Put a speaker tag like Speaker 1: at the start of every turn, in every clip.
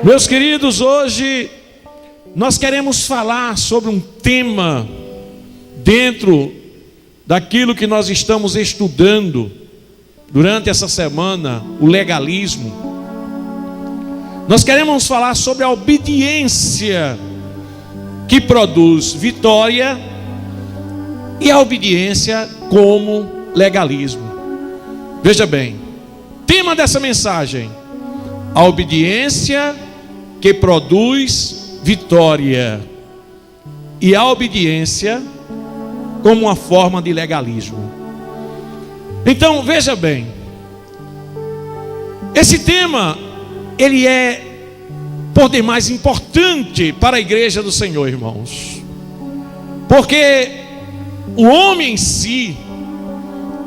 Speaker 1: Meus queridos, hoje nós queremos falar sobre um tema dentro daquilo que nós estamos estudando durante essa semana, o legalismo. Nós queremos falar sobre a obediência que produz vitória e a obediência como legalismo. Veja bem, tema dessa mensagem: a obediência que produz vitória e a obediência como uma forma de legalismo. Então, veja bem, esse tema, ele é por demais importante para a igreja do Senhor, irmãos, porque o homem em si,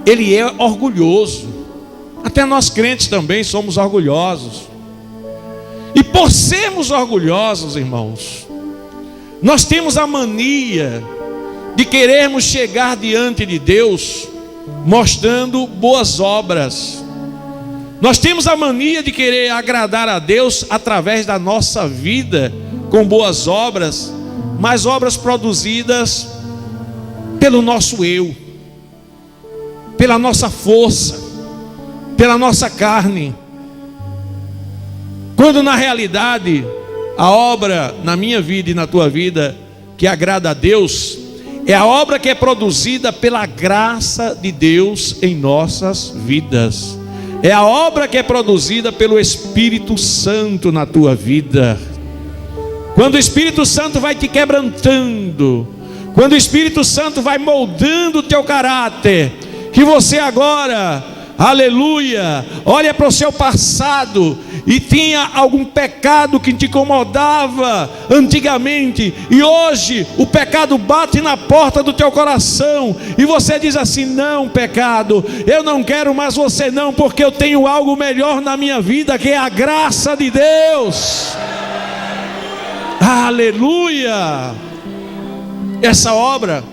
Speaker 1: ele é orgulhoso. Até nós crentes também somos orgulhosos. E por sermos orgulhosos, irmãos, nós temos a mania de querermos chegar diante de Deus mostrando boas obras. Nós temos a mania de querer agradar a Deus através da nossa vida com boas obras, mas obras produzidas pelo nosso eu, pela nossa força, pela nossa carne. Quando na realidade a obra na minha vida e na tua vida que agrada a Deus é a obra que é produzida pela graça de Deus em nossas vidas. É a obra que é produzida pelo Espírito Santo na tua vida. Quando o Espírito Santo vai te quebrantando, quando o Espírito Santo vai moldando o teu caráter, que você agora, aleluia, olha para o seu passado e tinha algum pecado que te incomodava antigamente, e hoje o pecado bate na porta do teu coração, e você diz assim: não, pecado, eu não quero mais você não, porque eu tenho algo melhor na minha vida, que é a graça de Deus. Aleluia. Essa obra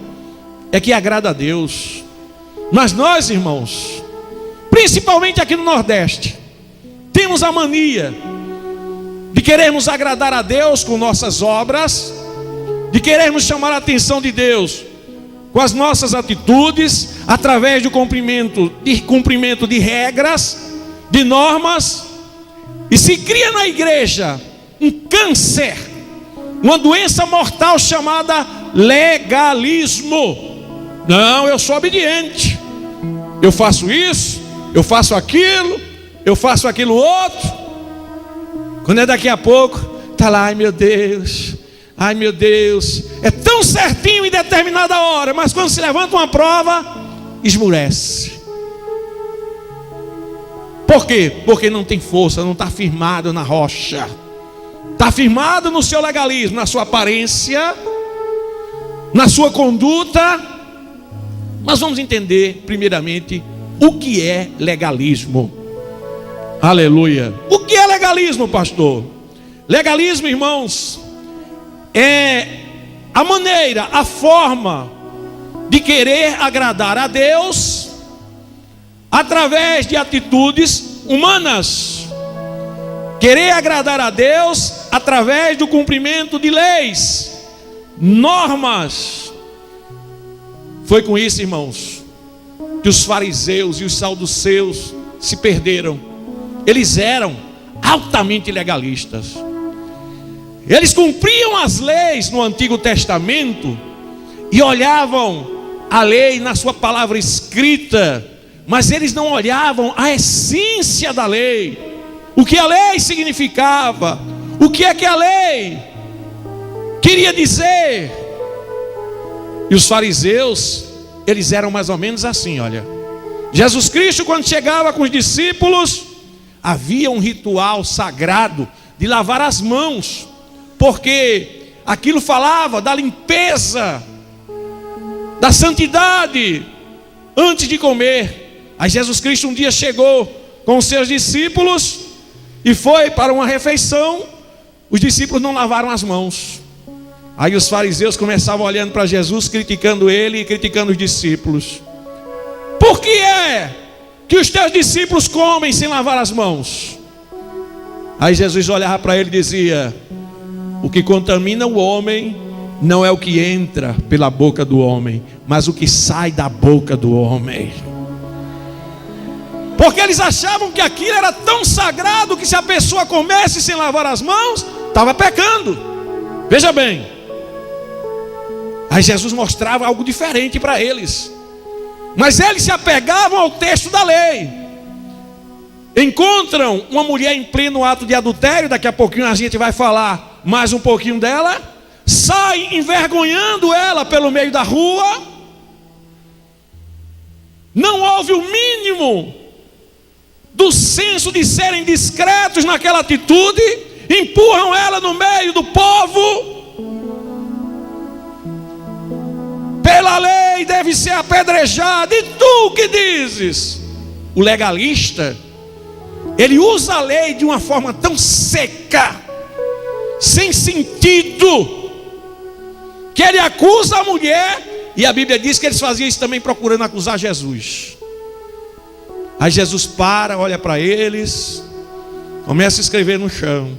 Speaker 1: é que agrada a Deus. Mas nós, irmãos, principalmente aqui no Nordeste, temos a mania de querermos agradar a Deus com nossas obras, de querermos chamar a atenção de Deus com as nossas atitudes, através do cumprimento de regras, de normas, e se cria na igreja um câncer, uma doença mortal chamada legalismo. Não, eu sou obediente, eu faço isso, eu faço aquilo, eu faço aquilo outro. Quando é daqui a pouco, está lá: ai meu Deus, é tão certinho em determinada hora, mas quando se levanta uma prova, esmurece. Por quê? Porque não tem força, não está firmado na rocha, está firmado no seu legalismo, na sua aparência, na sua conduta. Mas vamos entender primeiramente o que é legalismo. Aleluia. O que é legalismo, pastor? Legalismo, irmãos, é a maneira, a forma de querer agradar a Deus através de atitudes humanas. Querer agradar a Deus através do cumprimento de leis, normas. Foi com isso, irmãos, que os fariseus e os saduceus se perderam. Eles eram altamente legalistas. Eles cumpriam as leis no Antigo Testamento e olhavam a lei na sua palavra escrita, mas eles não olhavam a essência da lei, o que a lei significava, o que é que a lei queria dizer. E os fariseus, eles eram mais ou menos assim, olha. Jesus Cristo, quando chegava com os discípulos, havia um ritual sagrado de lavar as mãos, porque aquilo falava da limpeza, da santidade, antes de comer. Aí Jesus Cristo um dia chegou com os seus discípulos e foi para uma refeição. Os discípulos não lavaram as mãos. Aí os fariseus começavam olhando para Jesus, criticando ele e criticando os discípulos. Por que é que os teus discípulos comem sem lavar as mãos? Aí Jesus olhava para ele e dizia: o que contamina o homem não é o que entra pela boca do homem, mas o que sai da boca do homem. Porque eles achavam que aquilo era tão sagrado que se a pessoa comesse sem lavar as mãos, estava pecando. Veja bem. Aí Jesus mostrava algo diferente para eles. Mas eles se apegavam ao texto da lei. Encontram uma mulher em pleno ato de adultério, daqui a pouquinho a gente vai falar mais um pouquinho dela. Saem envergonhando ela pelo meio da rua. Não houve o mínimo do senso de serem discretos naquela atitude. Empurram ela no meio do povo. Pela lei deve ser apedrejada. E tu que dizes? O legalista, ele usa a lei de uma forma tão seca, sem sentido, que ele acusa a mulher. E a Bíblia diz que eles faziam isso também procurando acusar Jesus. Aí Jesus para, olha para eles, começa a escrever no chão.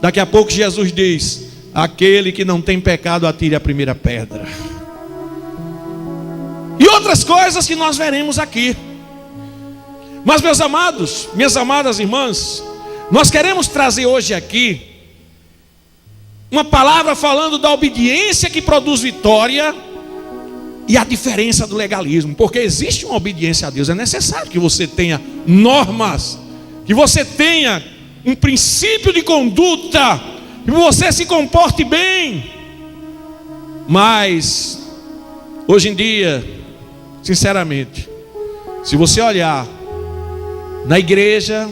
Speaker 1: Daqui a pouco Jesus diz: aquele que não tem pecado atire a primeira pedra. E outras coisas que nós veremos aqui. Mas meus amados, minhas amadas irmãs, nós queremos trazer hoje aqui uma palavra falando da obediência que produz vitória e a diferença do legalismo. Porque existe uma obediência a Deus. É necessário que você tenha normas, que você tenha um princípio de conduta, que você se comporte bem. Mas hoje em dia, sinceramente, se você olhar na igreja,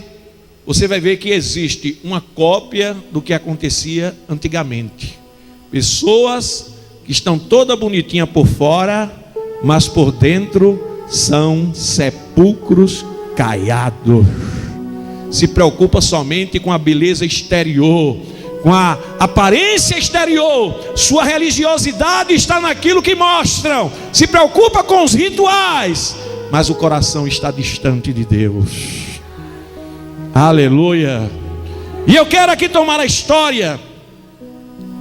Speaker 1: você vai ver que existe uma cópia do que acontecia antigamente. Pessoas que estão toda bonitinha por fora, mas por dentro são sepulcros caiados. Se preocupa somente com a beleza exterior, com a aparência exterior. Sua religiosidade está naquilo que mostram. Se preocupa com os rituais, mas o coração está distante de Deus. Aleluia. E eu quero aqui tomar a história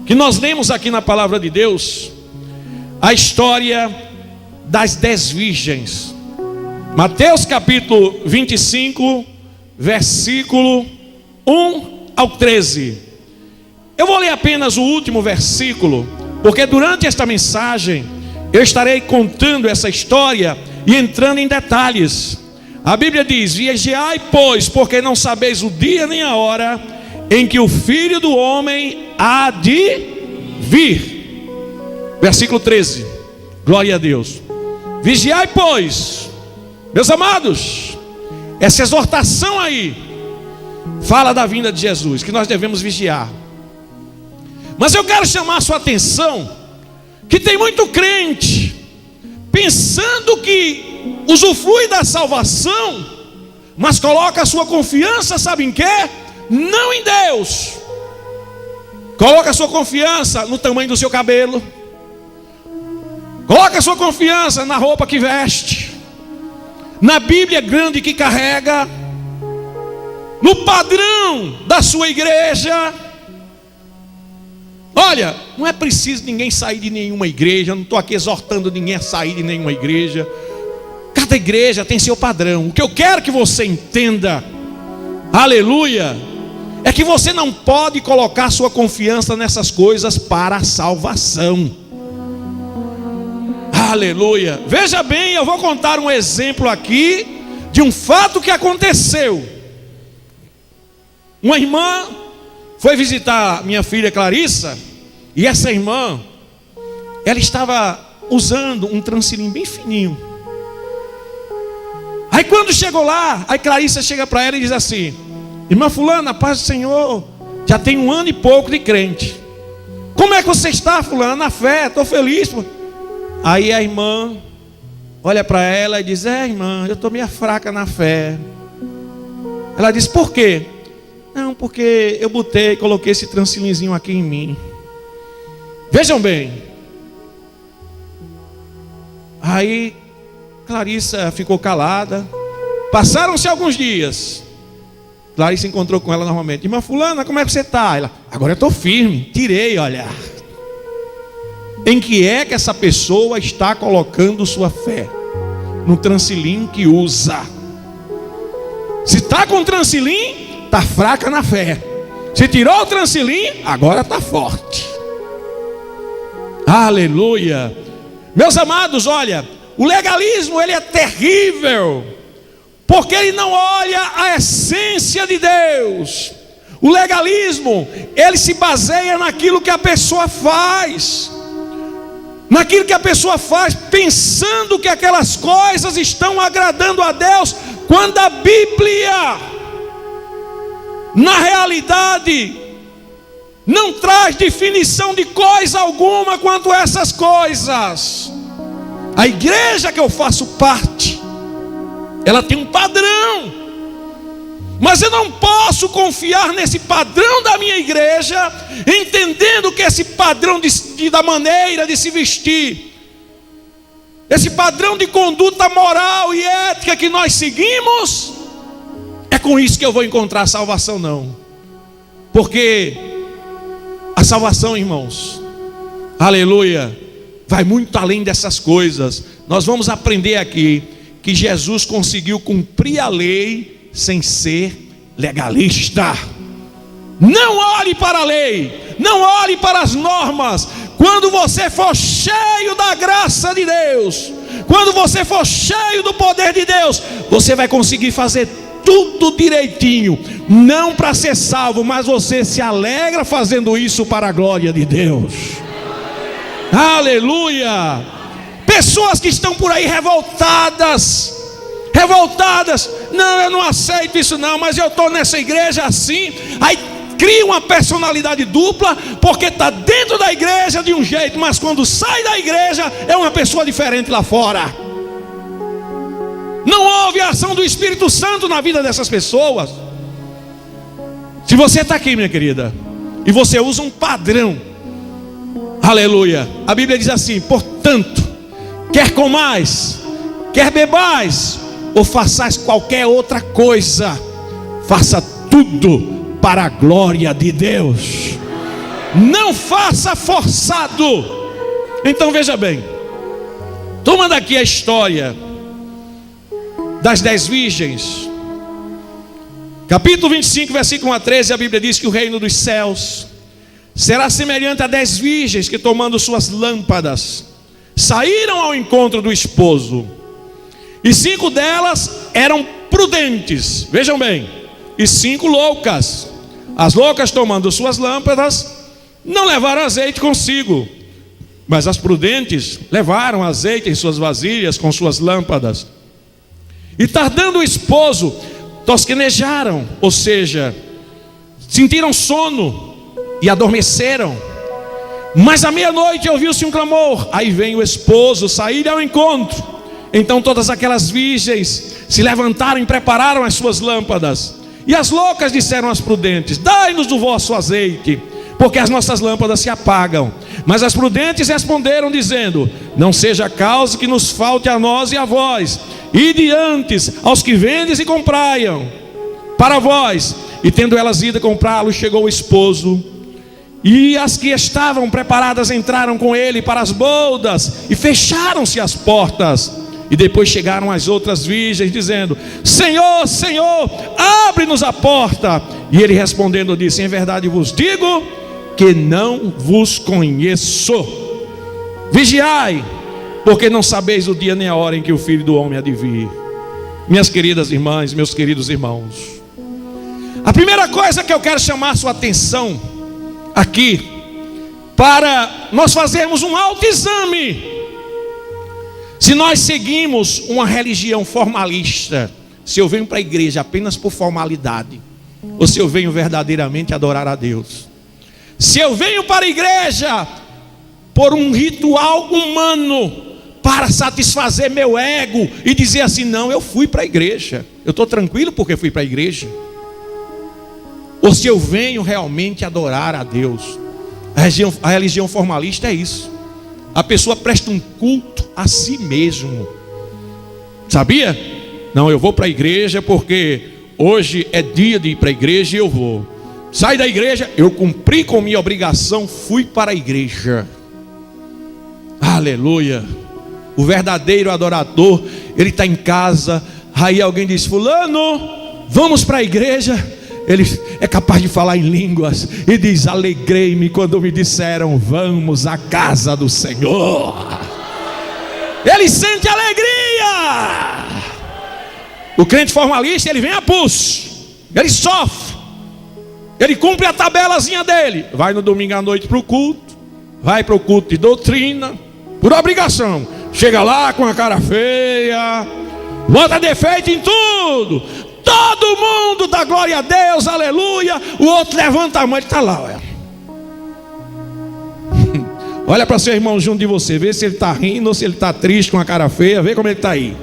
Speaker 1: que nós lemos aqui na palavra de Deus, a história das 10 virgens. Mateus capítulo 25, versículo 1 ao 13. Eu vou ler apenas o último versículo, porque durante esta mensagem eu estarei contando essa história e entrando em detalhes. A Bíblia diz: vigiai, pois, porque não sabeis o dia nem a hora em que o Filho do Homem há de vir. Versículo 13. Glória a Deus. Vigiai, pois. Meus amados, essa exortação aí fala da vinda de Jesus, que nós devemos vigiar. Mas eu quero chamar a sua atenção que tem muito crente pensando que usufrui da salvação, mas coloca a sua confiança, sabe em quê? Não em Deus. Coloca a sua confiança no tamanho do seu cabelo. Coloca a sua confiança na roupa que veste, na Bíblia grande que carrega, no padrão da sua igreja. Olha, não é preciso ninguém sair de nenhuma igreja. Eu não estou aqui exortando ninguém a sair de nenhuma igreja. Cada igreja tem seu padrão. O que eu quero que você entenda, aleluia, é que você não pode colocar sua confiança nessas coisas para a salvação. Aleluia. Veja bem, eu vou contar um exemplo aqui de um fato que aconteceu. Uma irmã foi visitar minha filha Clarissa, e essa irmã, ela estava usando um trançalim bem fininho. Aí quando chegou lá, aí Clarissa chega para ela e diz assim: irmã fulana, paz do Senhor, já tem 1 ano e pouco de crente. Como é que você está, fulana? Na fé, estou feliz. Aí a irmã olha para ela e diz: irmã, eu estou meio fraca na fé. Ela diz: por quê? Não, porque eu coloquei esse trançalimzinho aqui em mim. Vejam bem. Aí Clarissa ficou calada. Passaram-se alguns dias. Clarice encontrou com ela normalmente. Irmã fulana, como é que você está? Ela, agora eu estou firme, tirei, olha. Em que é que essa pessoa está colocando sua fé? No Transilim que usa. Se está com Transilim, está fraca na fé. Se tirou o Transilim, agora está forte. Aleluia. Meus amados, olha, o legalismo ele é terrível, porque ele não olha a essência de Deus. O legalismo, ele se baseia naquilo que a pessoa faz. Naquilo que a pessoa faz, pensando que aquelas coisas estão agradando a Deus, quando a Bíblia, na realidade, não traz definição de coisa alguma quanto a essas coisas. A igreja que eu faço parte, ela tem um padrão, mas eu não posso confiar nesse padrão da minha igreja, entendendo que esse padrão da maneira de se vestir, esse padrão de conduta moral e ética que nós seguimos, é com isso que eu vou encontrar a salvação, não. Porque a salvação, irmãos, aleluia, vai muito além dessas coisas. Nós vamos aprender aqui que Jesus conseguiu cumprir a lei sem ser legalista. Não olhe para a lei, não olhe para as normas. Quando você for cheio da graça de Deus, quando você for cheio do poder de Deus, você vai conseguir fazer tudo direitinho, não para ser salvo, mas você se alegra fazendo isso para a glória de Deus. Aleluia. Pessoas que estão por aí revoltadas, não, eu não aceito isso não, mas eu estou nessa igreja assim. Aí cria uma personalidade dupla, porque está dentro da igreja de um jeito, mas quando sai da igreja é uma pessoa diferente lá fora. Não houve a ação do Espírito Santo na vida dessas pessoas. Se você está aqui, minha querida, e você usa um padrão, aleluia, a Bíblia diz assim: portanto, quer comais, quer bebais, ou façais qualquer outra coisa, faça tudo para a glória de Deus. Não faça forçado. Então veja bem, toma daqui a história das 10 virgens, capítulo 25, versículo 1 a 13. A Bíblia diz que o reino dos céus será semelhante a 10 virgens que, tomando suas lâmpadas, saíram ao encontro do esposo. E 5 delas eram prudentes, vejam bem, e 5 loucas. As loucas, tomando suas lâmpadas, não levaram azeite consigo, mas as prudentes levaram azeite em suas vasilhas com suas lâmpadas. E tardando o esposo, tosquenejaram, ou seja, sentiram sono e adormeceram. Mas à meia-noite ouviu-se um clamor. Aí vem o esposo sair ao encontro. Então todas aquelas virgens se levantaram e prepararam as suas lâmpadas. E as loucas disseram às prudentes: dai-nos do vosso azeite, porque as nossas lâmpadas se apagam. Mas as prudentes responderam dizendo: não seja causa que nos falte a nós e a vós, ide antes aos que vendes e compraiam para vós. E tendo elas ido comprá-lo, chegou o esposo, e as que estavam preparadas entraram com ele para as bodas, e fecharam-se as portas. E depois chegaram as outras virgens, dizendo: Senhor, Senhor, abre-nos a porta. E ele respondendo disse: em verdade vos digo que não vos conheço. Vigiai, porque não sabeis o dia nem a hora em que o Filho do Homem há de vir. Minhas queridas irmãs, meus queridos irmãos, a primeira coisa que eu quero chamar sua atenção aqui, para nós fazermos um autoexame, se nós seguimos uma religião formalista, se eu venho para a igreja apenas por formalidade, ou se eu venho verdadeiramente adorar a Deus. Se eu venho para a igreja por um ritual humano, para satisfazer meu ego e dizer assim: não, eu fui para a igreja, eu estou tranquilo porque fui para a igreja. Ou se eu venho realmente adorar a Deus. A religião formalista é isso. A pessoa presta um culto a si mesmo. Sabia? Não, eu vou para a igreja porque hoje é dia de ir para a igreja e eu vou. Sai da igreja, eu cumpri com minha obrigação, fui para a igreja. Aleluia. O verdadeiro adorador, ele está em casa, aí alguém diz: fulano, vamos para a igreja. Ele é capaz de falar em línguas e diz: alegrei-me quando me disseram, vamos à casa do Senhor. Ele sente alegria. O crente formalista, ele vem a pulso, ele sofre, ele cumpre a tabelazinha dele, vai no domingo à noite para o culto, vai para o culto de doutrina, por obrigação, chega lá com a cara feia, bota defeito em tudo, todo mundo dá glória a Deus, aleluia, o outro levanta a mão, ele está lá, olha. Olha para seu irmão junto de você, vê se ele está rindo ou se ele está triste com a cara feia, vê como ele está aí.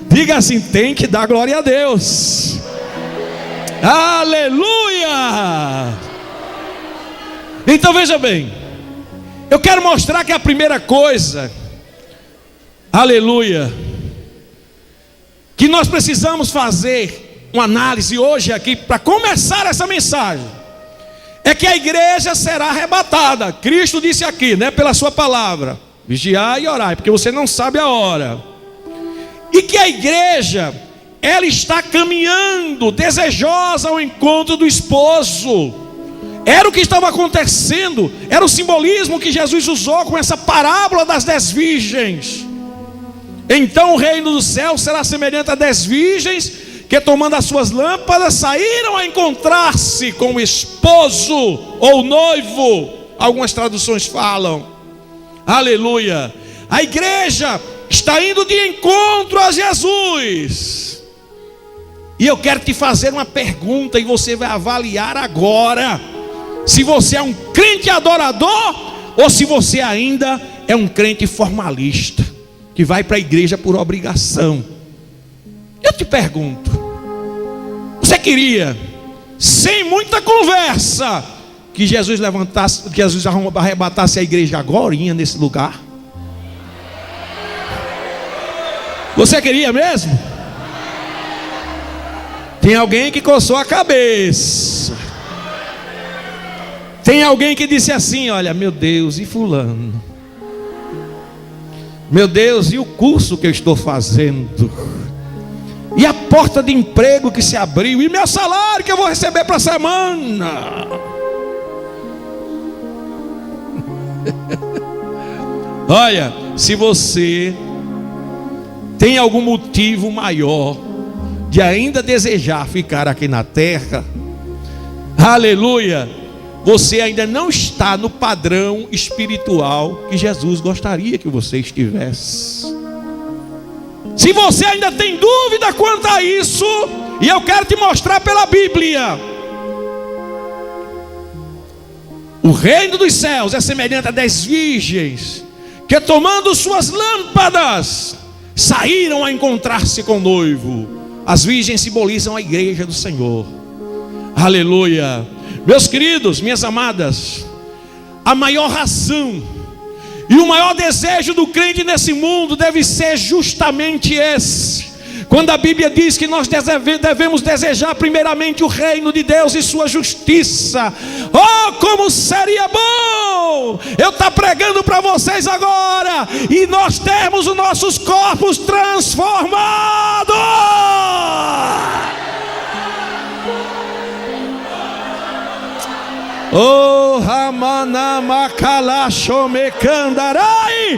Speaker 1: Diga assim: tem que dar glória a Deus. Aleluia. Então veja bem, eu quero mostrar que a primeira coisa, aleluia, que nós precisamos fazer uma análise hoje aqui para começar essa mensagem, é que a igreja será arrebatada. Cristo disse aqui, né, pela sua palavra: vigiai e orai, porque você não sabe a hora. E que a igreja, ela está caminhando, desejosa ao encontro do esposo. Era o que estava acontecendo, era o simbolismo que Jesus usou com essa parábola das 10 virgens. Então o reino do céu será semelhante a 10 virgens que, tomando as suas lâmpadas, saíram a encontrar-se com o esposo ou noivo. Algumas traduções falam. Aleluia. A igreja está indo de encontro a Jesus. E eu quero te fazer uma pergunta, e você vai avaliar agora se você é um crente adorador ou se você ainda é um crente formalista, que vai para a igreja por obrigação. Eu te pergunto, você queria, sem muita conversa, que Jesus levantasse, que Jesus arrebatasse a igreja agorinha nesse lugar? Você queria mesmo? Tem alguém que coçou a cabeça. Tem alguém que disse assim: olha, meu Deus, e fulano? Meu Deus, e o curso que eu estou fazendo? E a porta de emprego que se abriu? E meu salário que eu vou receber para a semana? Olha, se você tem algum motivo maior de ainda desejar ficar aqui na terra, aleluia, você ainda não está no padrão espiritual que Jesus gostaria que você estivesse. Se você ainda tem dúvida quanto a isso, e eu quero te mostrar pela Bíblia, o reino dos céus é semelhante a 10 virgens que, tomando suas lâmpadas, saíram a encontrar-se com o noivo. As virgens simbolizam a igreja do Senhor. Aleluia. Meus queridos, minhas amadas, a maior razão e o maior desejo do crente nesse mundo deve ser justamente esse. Quando a Bíblia diz que nós devemos desejar primeiramente o reino de Deus e sua justiça. Oh, como seria bom eu estar pregando para vocês agora e nós termos os nossos corpos transformados. Oh, Ramana Makala Shomekandarai.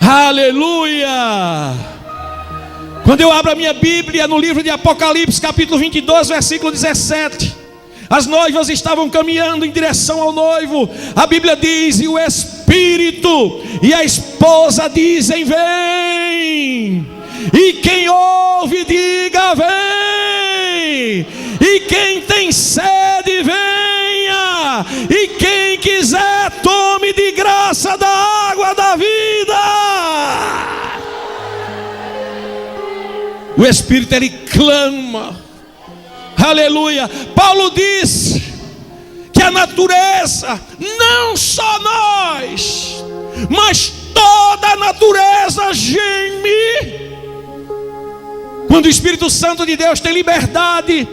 Speaker 1: Aleluia. Quando eu abro a minha Bíblia no livro de Apocalipse, capítulo 22, versículo 17, as noivas estavam caminhando em direção ao noivo. A Bíblia diz: e o Espírito e a esposa dizem: vem. E quem ouve, diga: vem. E quem tem sede, venha. E quem quiser, tome de graça da água da vida. O Espírito, ele clama. Aleluia. Paulo diz que a natureza, não só nós, mas toda a natureza alma geme. Quando o Espírito Santo de Deus tem liberdade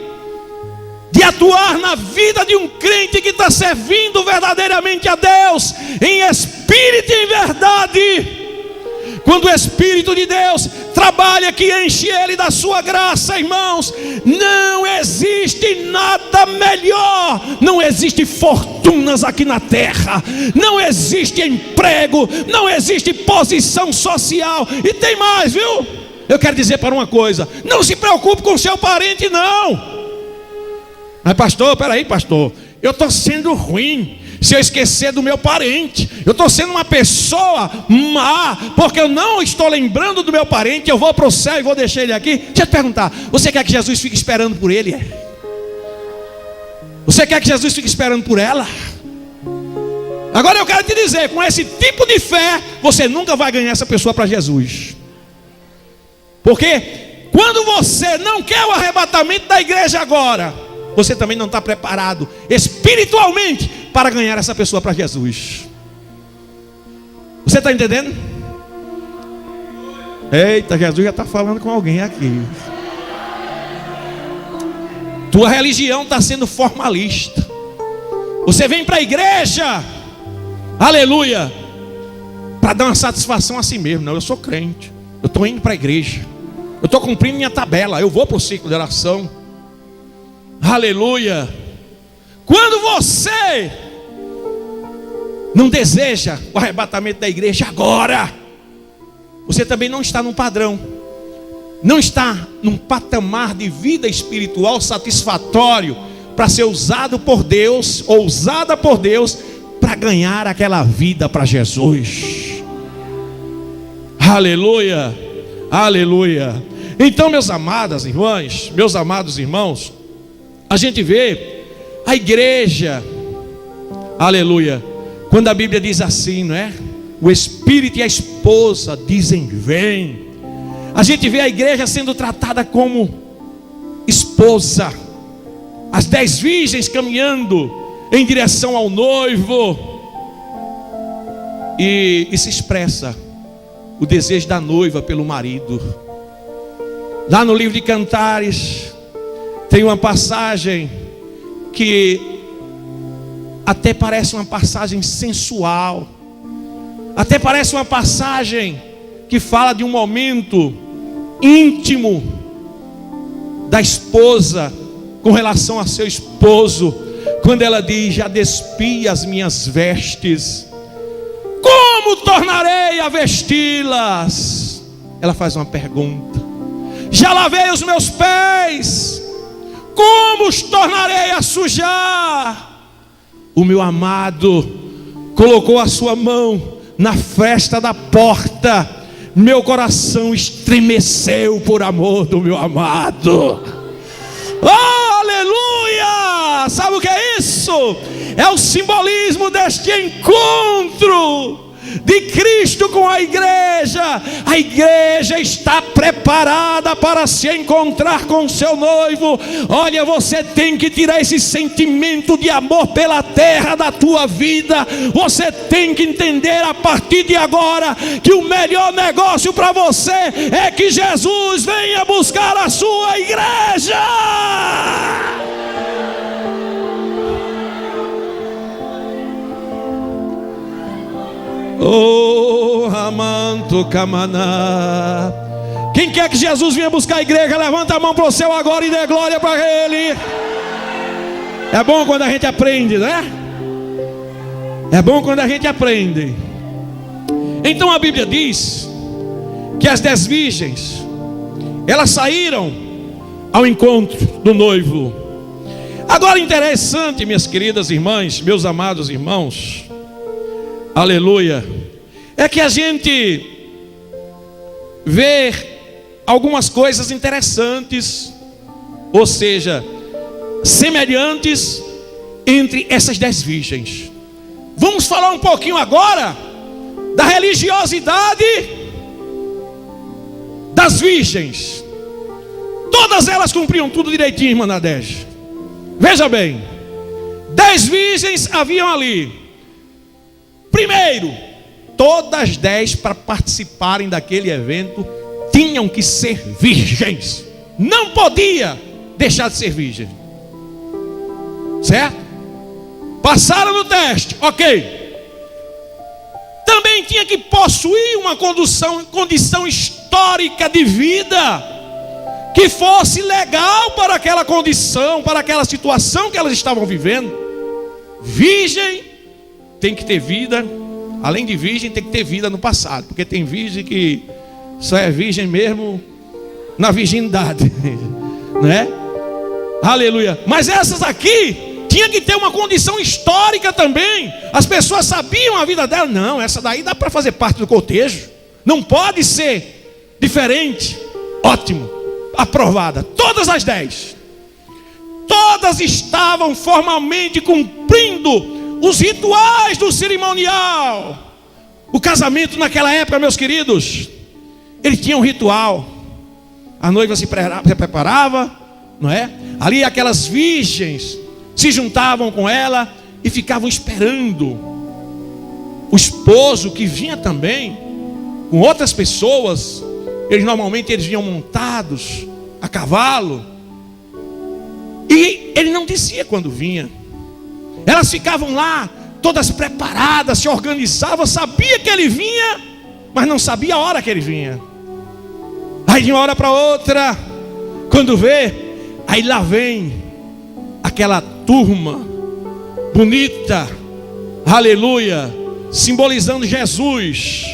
Speaker 1: de atuar na vida de um crente que está servindo verdadeiramente a Deus, em espírito e em verdade. Quando o Espírito de Deus trabalha, que enche ele da sua graça, irmãos, não existe nada melhor. Não existe fortunas aqui na terra, não existe emprego, não existe posição social. E tem mais, viu? Eu quero dizer para uma coisa: não se preocupe com seu parente, não. Mas pastor, peraí pastor, eu estou sendo ruim se eu esquecer do meu parente. Eu estou sendo uma pessoa má, porque eu não estou lembrando do meu parente. Eu vou para o céu e vou deixar ele aqui. Deixa eu te perguntar, você quer que Jesus fique esperando por ele? Você quer que Jesus fique esperando por ela? Agora eu quero te dizer, com esse tipo de fé, você nunca vai ganhar essa pessoa para Jesus. Porque quando você não quer o arrebatamento da igreja agora, você também não está preparado espiritualmente para ganhar essa pessoa para Jesus. Você está entendendo? Eita, Jesus já está falando com alguém aqui. Tua religião está sendo formalista. Você vem para a igreja, aleluia, para dar uma satisfação a si mesmo. Não, eu sou crente, eu estou indo para a igreja, eu estou cumprindo minha tabela, eu vou para o ciclo de oração. Aleluia. Quando você não deseja o arrebatamento da igreja agora, você também não está num padrão, não está num patamar de vida espiritual satisfatório para ser usado por Deus, ou usada por Deus, para ganhar aquela vida para Jesus. Aleluia, aleluia. Então, meus amadas irmãs, meus amados irmãos, a gente vê a igreja, aleluia, quando a Bíblia diz assim, não é? O Espírito e a esposa dizem vem. A gente vê a igreja sendo tratada como esposa, as 10 virgens caminhando em direção ao noivo, e se expressa o desejo da noiva pelo marido. Lá no livro de Cantares tem uma passagem que até parece uma passagem sensual, até parece uma passagem que fala de um momento íntimo da esposa com relação a seu esposo, quando ela diz: já despi as minhas vestes, como tornarei a vesti-las? Ela faz uma pergunta. Já lavei os meus pés, como os tornarei a sujar? O meu amado colocou a sua mão na fresta da porta, meu coração estremeceu por amor do meu amado. Oh, aleluia! Sabe o que é isso? É o simbolismo deste encontro de Cristo com a igreja. A igreja está preparada para se encontrar com seu noivo. Olha, você tem que tirar esse sentimento de amor pela terra da tua vida. Você tem que entender a partir de agora que o melhor negócio para você é que Jesus venha buscar a sua igreja. Oh, amanto camaná. Quem quer que Jesus venha buscar a igreja, levanta a mão para o céu agora e dê glória para Ele. É bom quando a gente aprende, né? É bom quando a gente aprende. Então a Bíblia diz que as 10 virgens, elas saíram ao encontro do noivo. Agora interessante, minhas queridas irmãs, meus amados irmãos, aleluia, é que a gente vê algumas coisas interessantes, ou seja, semelhantes entre essas 10 virgens. Vamos falar um pouquinho agora da religiosidade das virgens. Todas elas cumpriam tudo direitinho, irmã Nadege. Veja bem, 10 virgens haviam ali. Primeiro, todas as 10 para participarem daquele evento tinham que ser virgens. Não podia deixar de ser virgem. Certo? Passaram no teste, ok. Também tinha que possuir uma condição histórica de vida que fosse legal para aquela condição, para aquela situação que elas estavam vivendo. Virgem tem que ter vida. Além de virgem, tem que ter vida no passado, porque tem virgem que só é virgem mesmo na virgindade, né? Aleluia. Mas essas aqui tinha que ter uma condição histórica também. As pessoas sabiam a vida dela. Não, essa daí dá para fazer parte do cortejo. Não pode ser diferente. Ótimo, aprovada. Todas as 10. Todas estavam formalmente cumprindo os rituais do cerimonial. O casamento naquela época, meus queridos, ele tinha um ritual. A noiva se preparava, não é? Ali aquelas virgens se juntavam com ela e ficavam esperando o esposo, que vinha também com outras pessoas. Eles vinham montados a cavalo, e ele não dizia quando vinha. Elas ficavam lá todas preparadas, se organizavam, sabia que ele vinha, mas não sabia a hora que ele vinha. Aí de uma hora para outra, quando vê, aí lá vem aquela turma bonita, aleluia, simbolizando Jesus,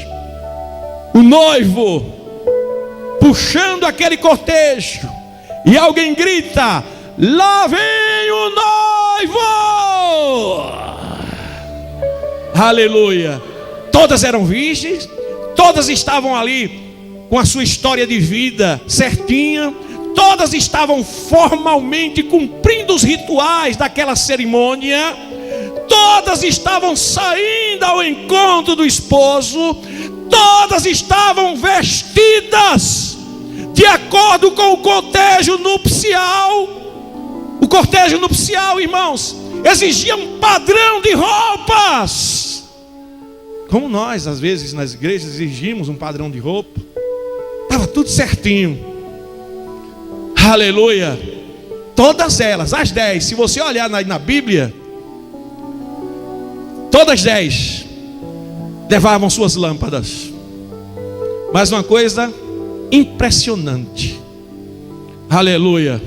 Speaker 1: o noivo, puxando aquele cortejo, e alguém grita: lá vem o noivo! Aleluia. Todas eram virgens, todas estavam ali com a sua história de vida certinha, todas estavam formalmente cumprindo os rituais daquela cerimônia, todas estavam saindo ao encontro do esposo, todas estavam vestidas de acordo com o cortejo nupcial. O cortejo nupcial, irmãos, exigia um padrão de roupas, como nós às vezes nas igrejas exigimos um padrão de roupa. Estava tudo certinho, aleluia. Todas elas, as 10, se você olhar na Bíblia, todas as 10 levavam suas lâmpadas. Mas uma coisa impressionante, aleluia,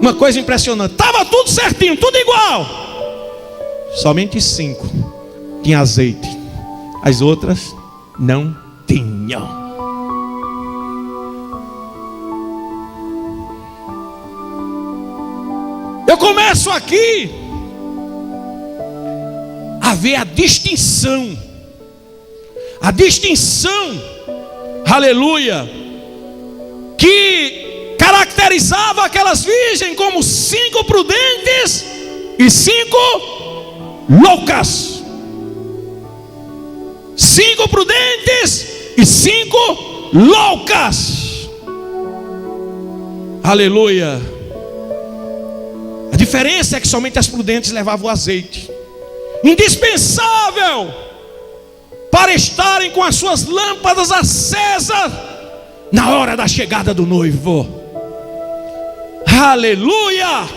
Speaker 1: uma coisa impressionante, estava tudo certinho, tudo igual, somente 5 tinham azeite, as outras não tinham. Eu começo aqui a ver a distinção, aleluia, que caracterizava aquelas virgens como 5 prudentes e 5 loucas. 5 prudentes e 5 loucas. Aleluia. A diferença é que somente as prudentes levavam o azeite, indispensável para estarem com as suas lâmpadas acesas na hora da chegada do noivo. Aleluia.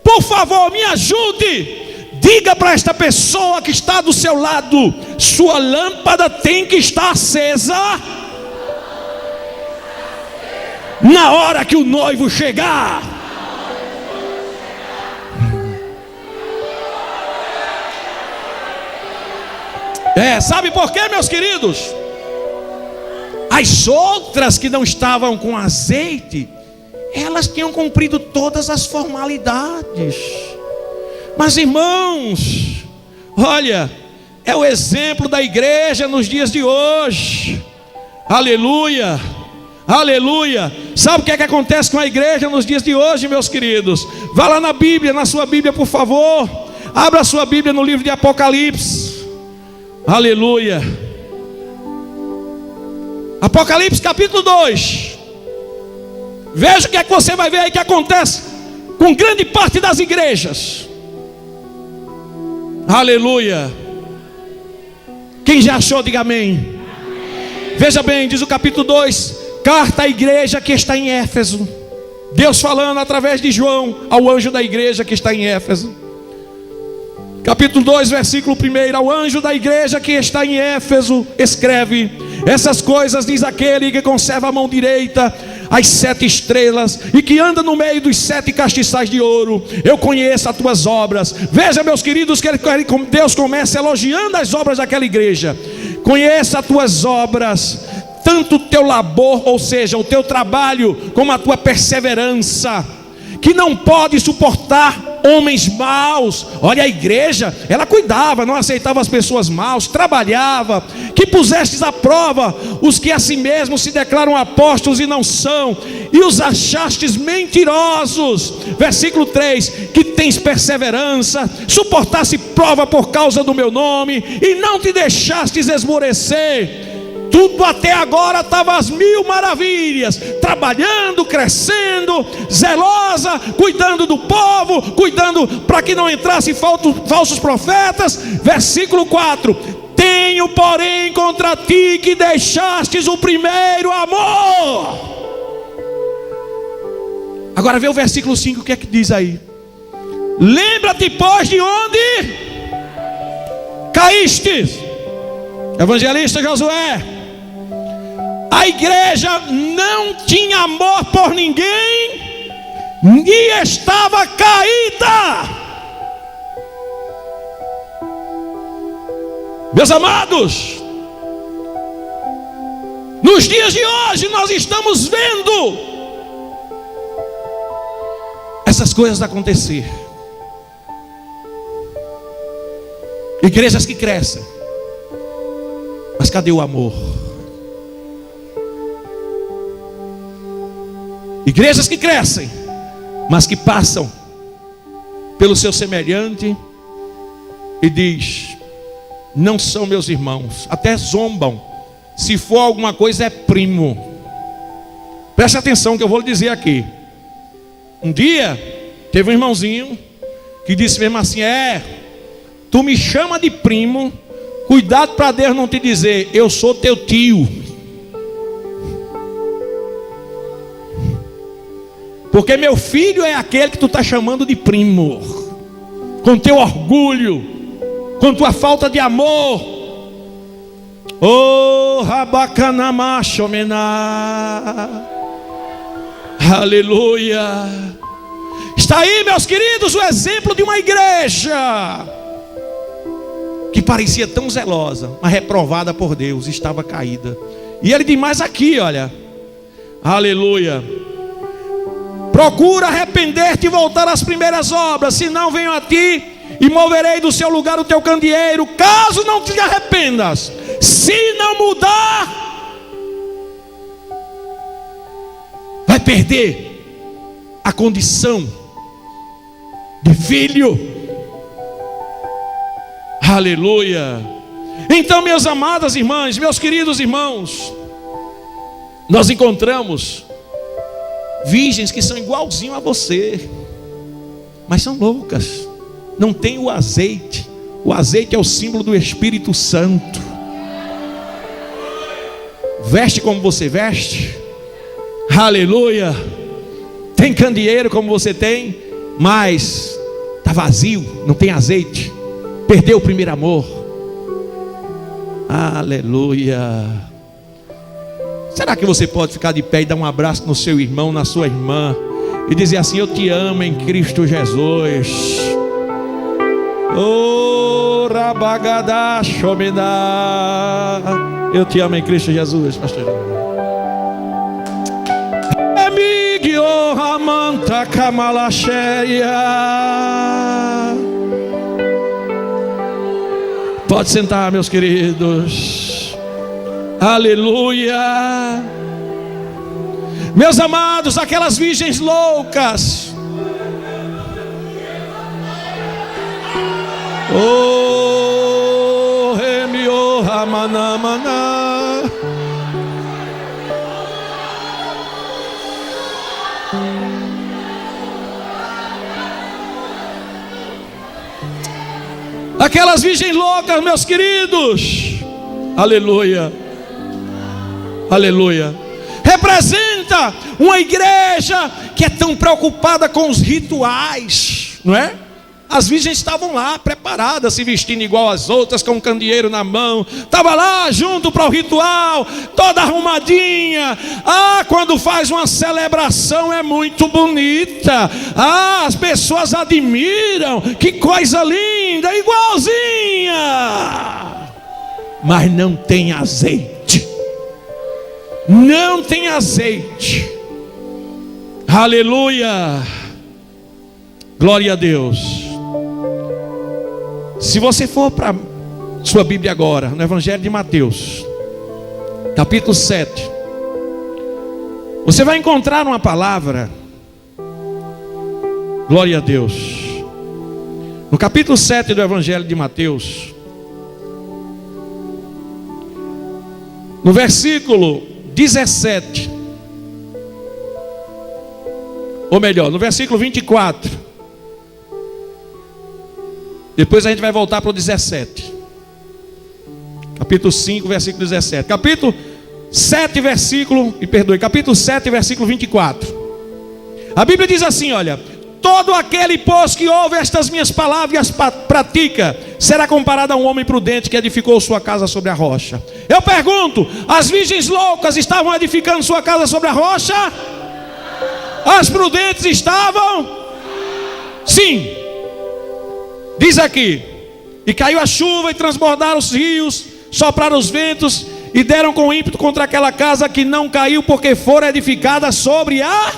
Speaker 1: Por favor, me ajude. Diga para esta pessoa que está do seu lado: sua lâmpada tem que estar acesa na hora que o noivo chegar. Sabe por quê, meus queridos? As outras que não estavam com azeite, elas tinham cumprido todas as formalidades. Mas irmãos, olha, é o exemplo da igreja nos dias de hoje. Aleluia, aleluia. Sabe o que é que acontece com a igreja nos dias de hoje, meus queridos? Vá lá na Bíblia, na sua Bíblia, por favor. Abra a sua Bíblia no livro de Apocalipse. Aleluia. Apocalipse capítulo 2. Veja o que é que você vai ver aí que acontece com grande parte das igrejas. Aleluia. Quem já achou, diga amém. Veja bem, diz o capítulo 2, carta à igreja que está em Éfeso. Deus falando através de João ao anjo da igreja que está em Éfeso. Capítulo 2, versículo 1. Ao anjo da igreja que está em Éfeso, escreve: essas coisas diz aquele que conserva a mão direita as 7 estrelas e que anda no meio dos 7 castiçais de ouro. Eu conheço as tuas obras. Veja, meus queridos, que Deus começa elogiando as obras daquela igreja. Conheço as tuas obras, tanto o teu labor, ou seja, o teu trabalho, como a tua perseverança, que não pode suportar homens maus. Olha, a igreja, ela cuidava, não aceitava as pessoas maus, trabalhava, que pusestes à prova os que a si mesmos se declaram apóstolos e não são, e os achastes mentirosos. Versículo 3, que tens perseverança, suportaste prova por causa do meu nome, e não te deixastes esmorecer. Tudo até agora estava às 1000 maravilhas, trabalhando, crescendo, zelosa, cuidando do povo, cuidando para que não entrassem falsos profetas. Versículo 4: tenho porém contra ti que deixastes o primeiro amor. Agora vê o versículo 5, o que é que diz aí? Lembra-te, pois, de onde caíste. Evangelista Josué, a igreja não tinha amor por ninguém e estava caída. Meus amados, nos dias de hoje nós estamos vendo essas coisas acontecer. Igrejas que crescem, mas cadê o amor? Igrejas que crescem, mas que passam pelo seu semelhante e diz: não são meus irmãos, até zombam. Se for alguma coisa é primo. Preste atenção que eu vou lhe dizer aqui. Um dia teve um irmãozinho que disse mesmo assim: tu me chama de primo, cuidado para Deus não te dizer eu sou teu tio. Porque meu filho é aquele que tu está chamando de primo, com teu orgulho, com tua falta de amor. Oh, Rabacanamachomená, aleluia. Está aí, meus queridos, o exemplo de uma igreja que parecia tão zelosa, mas reprovada por Deus, estava caída. E ele diz mais aqui, olha, aleluia: procura arrepender-te e voltar às primeiras obras, senão venho a ti e moverei do seu lugar o teu candeeiro, caso não te arrependas. Se não mudar, vai perder a condição de filho. Aleluia. Então, minhas amadas irmãs, meus queridos irmãos, nós encontramos virgens que são igualzinho a você, mas são loucas, não tem o azeite. O azeite é o símbolo do Espírito Santo. Veste como você veste, aleluia. Tem candeeiro como você tem, mas está vazio, não tem azeite, perdeu o primeiro amor. Aleluia. Será que você pode ficar de pé e dar um abraço no seu irmão, na sua irmã, e dizer assim: eu te amo em Cristo Jesus. Oh, Rabagadá Shomená, eu te amo em Cristo Jesus, pastor. Emigio Ramanta Kamalacheia. Pode sentar, meus queridos. Aleluia. Meus amados, aquelas virgens loucas, oh, remio ramanamana, aquelas virgens loucas, meus queridos, Aleluia. Aleluia. Representa uma igreja que é tão preocupada com os rituais, não é? As virgens estavam lá preparadas, se vestindo igual às outras, com um candeeiro na mão. Estava lá junto para o ritual, toda arrumadinha. Quando faz uma celebração é muito bonita. As pessoas admiram. Que coisa linda, igualzinha. Mas não tem azeite. Não tem azeite. Aleluia. Glória a Deus. Se você for para sua Bíblia agora, no Evangelho de Mateus, capítulo 7, você vai encontrar uma palavra. Glória a Deus. No capítulo 7 do Evangelho de Mateus, no versículo 17, ou melhor, no versículo 24. Depois a gente vai voltar para o 17. Capítulo 5, versículo 17. Capítulo 7, capítulo 7, versículo 24. A Bíblia diz assim, olha: todo aquele, pois, que ouve estas minhas palavras e as pratica, será comparado a um homem prudente que edificou sua casa sobre a rocha. Eu pergunto, as virgens loucas estavam edificando sua casa sobre a rocha? As prudentes estavam? Sim. Diz aqui: e caiu a chuva, e transbordaram os rios, sopraram os ventos, e deram com ímpeto contra aquela casa, que não caiu, porque fora edificada sobre a...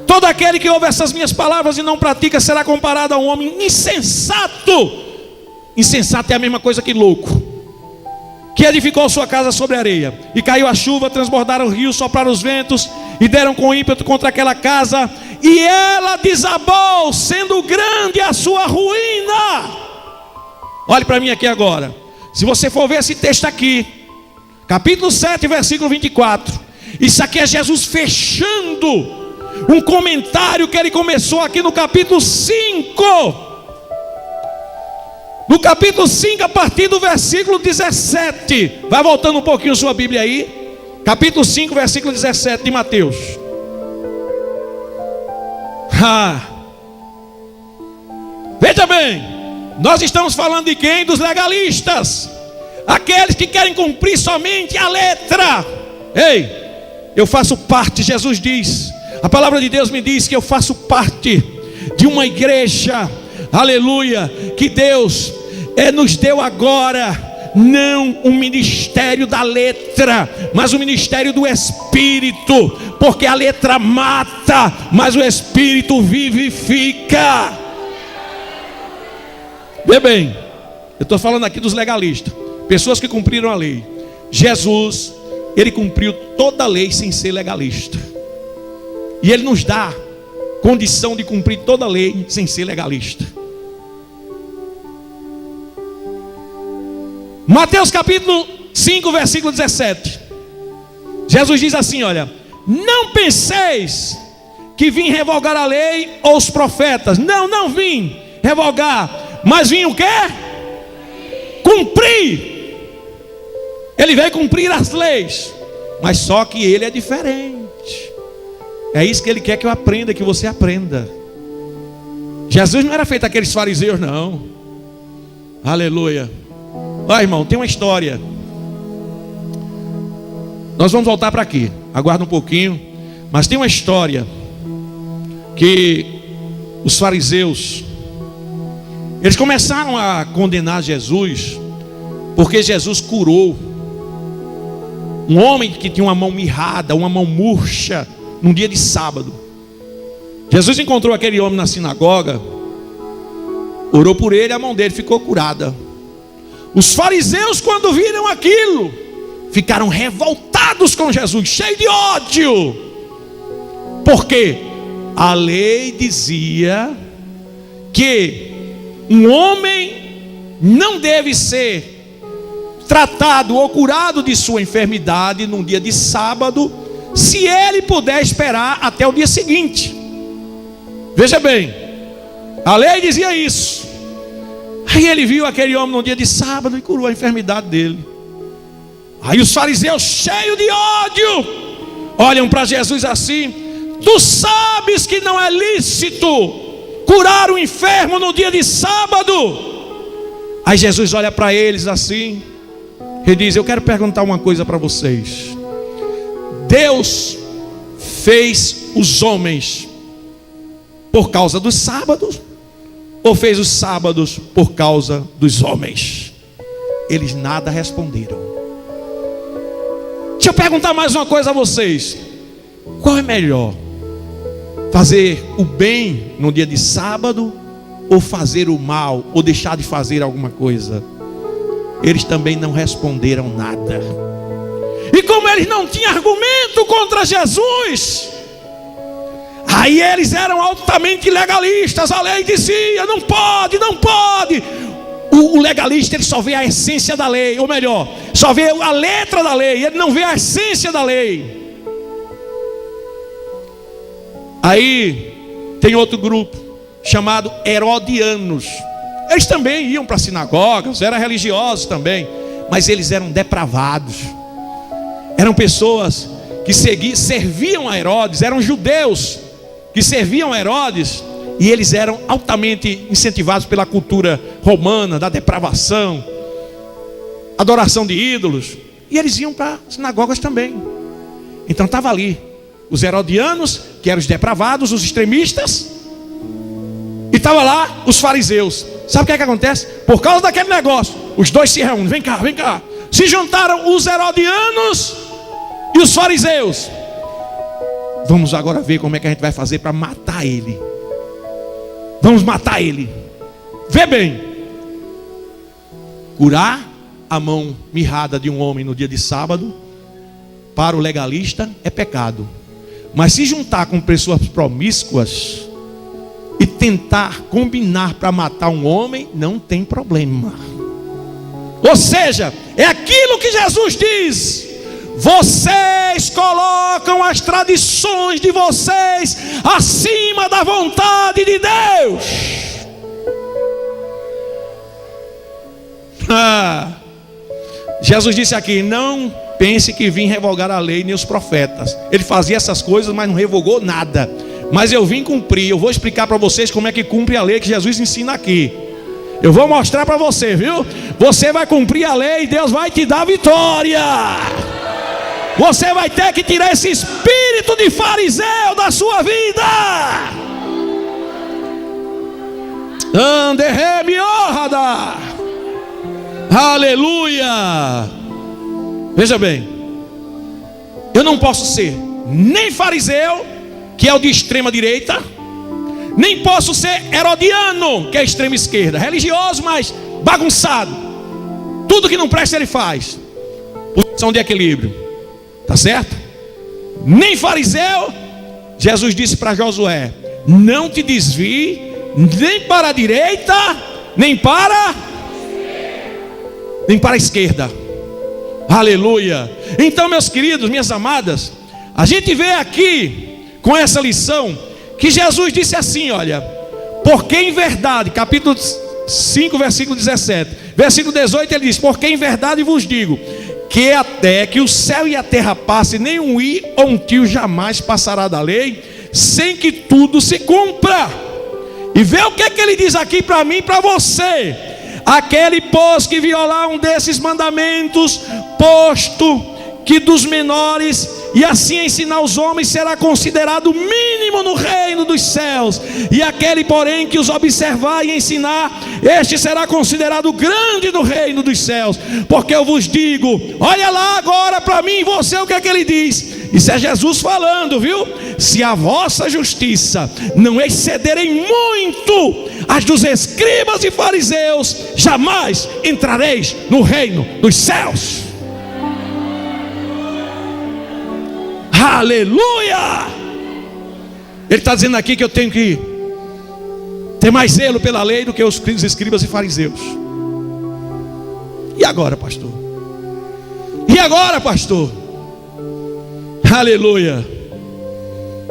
Speaker 1: Todo aquele que ouve essas minhas palavras e não pratica, será comparado a um homem insensato. Insensato é a mesma coisa que louco, que edificou sua casa sobre a areia. E caiu a chuva, transbordaram os rios, sopraram os ventos, e deram com ímpeto contra aquela casa, e ela desabou, sendo grande a sua ruína. Olhe para mim aqui agora. Se você for ver esse texto aqui, capítulo 7, versículo 24, isso aqui é Jesus fechando um comentário que ele começou aqui no capítulo 5. No capítulo 5, a partir do versículo 17. Vai voltando um pouquinho sua Bíblia aí. Capítulo 5, versículo 17 de Mateus. Veja bem, nós estamos falando de quem? Dos legalistas, aqueles que querem cumprir somente a letra. Ei, eu faço parte, Jesus diz, a palavra de Deus me diz que eu faço parte de uma igreja, aleluia, que Deus nos deu agora, não um ministério da letra, mas o ministério do Espírito, porque a letra mata, mas o Espírito vivifica. Vê bem, eu estou falando aqui dos legalistas, pessoas que cumpriram a lei. Jesus, ele cumpriu toda a lei sem ser legalista, e ele nos dá condição de cumprir toda a lei sem ser legalista. Mateus capítulo 5, versículo 17. Jesus diz assim, olha: não penseis que vim revogar a lei ou os profetas. Não vim revogar, mas vim o quê? Cumprir. Ele veio cumprir as leis, mas só que ele é diferente. É isso que ele quer que eu aprenda, que você aprenda. Jesus não era feito aqueles fariseus, não. Aleluia. Olha, irmão, tem uma história. Nós vamos voltar para aqui, aguarda um pouquinho. Mas tem uma história que os fariseus, eles começaram a condenar Jesus, porque Jesus curou um homem que tinha uma mão mirrada, uma mão murcha, num dia de sábado. Jesus encontrou aquele homem na sinagoga, orou por ele, a mão dele ficou curada. Os fariseus, quando viram aquilo, ficaram revoltados com Jesus, cheios de ódio, porque a lei dizia que um homem não deve ser tratado ou curado de sua enfermidade num dia de sábado, se ele puder esperar até o dia seguinte. Veja bem, a lei dizia isso. Aí ele viu aquele homem no dia de sábado e curou a enfermidade dele. Aí os fariseus, cheios de ódio, olham para Jesus assim: tu sabes que não é lícito curar o enfermo no dia de sábado. Aí Jesus olha para eles assim e diz: eu quero perguntar uma coisa para vocês. Deus fez os homens por causa dos sábados, ou fez os sábados por causa dos homens? Eles nada responderam. Deixa eu perguntar mais uma coisa a vocês: qual é melhor? Fazer o bem no dia de sábado, ou fazer o mal, ou deixar de fazer alguma coisa? Eles também não responderam nada. E como eles não tinham argumento contra Jesus, aí eles eram altamente legalistas. A lei dizia: não pode, não pode. O legalista, ele só vê a essência da lei, ou melhor, só vê a letra da lei, ele não vê a essência da lei. Aí tem outro grupo chamado herodianos. Eles também iam para sinagogas, eram religiosos também, mas eles eram depravados. Eram pessoas que serviam a Herodes, eram judeus que serviam a Herodes, e eles eram altamente incentivados pela cultura romana, da depravação, adoração de ídolos, e eles iam para sinagogas também. Então estava ali os herodianos, que eram os depravados, os extremistas, e estava lá os fariseus. Sabe o que acontece? Por causa daquele negócio, os dois se reúnem: vem cá, vem cá. Se juntaram os herodianos e os fariseus. Vamos agora ver como é que a gente vai fazer para matar ele. Vamos matar ele. Vê bem: curar a mão mirrada de um homem no dia de sábado, para o legalista, é pecado. Mas se juntar com pessoas promíscuas e tentar combinar para matar um homem, não tem problema. Ou seja, é aquilo que Jesus diz: vocês colocam as tradições de vocês acima da vontade de Deus. Jesus disse aqui: não pense que vim revogar a lei nem os profetas. Ele fazia essas coisas, mas não revogou nada. Mas eu vim cumprir. Eu vou explicar para vocês como é que cumpre a lei que Jesus ensina aqui. Eu vou mostrar para você, viu? Você vai cumprir a lei e Deus vai te dar vitória. Você vai ter que tirar esse espírito de fariseu da sua vida. Anderreme orrada. Aleluia. Veja bem, eu não posso ser nem fariseu, que é o de extrema direita, nem posso ser herodiano, que é a extrema esquerda. Religioso, mas bagunçado. Tudo que não presta ele faz. Posição de equilíbrio. Tá certo? Nem fariseu. Jesus disse para Josué: não te desvie nem para a direita, nem para a esquerda. Aleluia. Então, meus queridos, minhas amadas, a gente vê aqui com essa lição que Jesus disse assim: olha, porque em verdade, capítulo 5, versículo 17, versículo 18, ele diz: porque em verdade vos digo, que até que o céu e a terra passem, nem um i ou um tio jamais passará da lei, sem que tudo se cumpra. E vê o que é que ele diz aqui para mim e para você: aquele, pois, que violar um desses mandamentos, posto que dos menores, e assim ensinar os homens, será considerado mínimo no reino dos céus. E aquele, porém, que os observar e ensinar, este será considerado grande no reino dos céus. Porque eu vos digo, olha lá agora para mim e você o que é que ele diz. Isso é Jesus falando, viu? Se a vossa justiça não excederem muito as dos escribas e fariseus, jamais entrareis no reino dos céus. Aleluia! Ele está dizendo aqui que eu tenho que ter mais zelo pela lei do que os escribas e fariseus. E agora, pastor? E agora, pastor? Aleluia!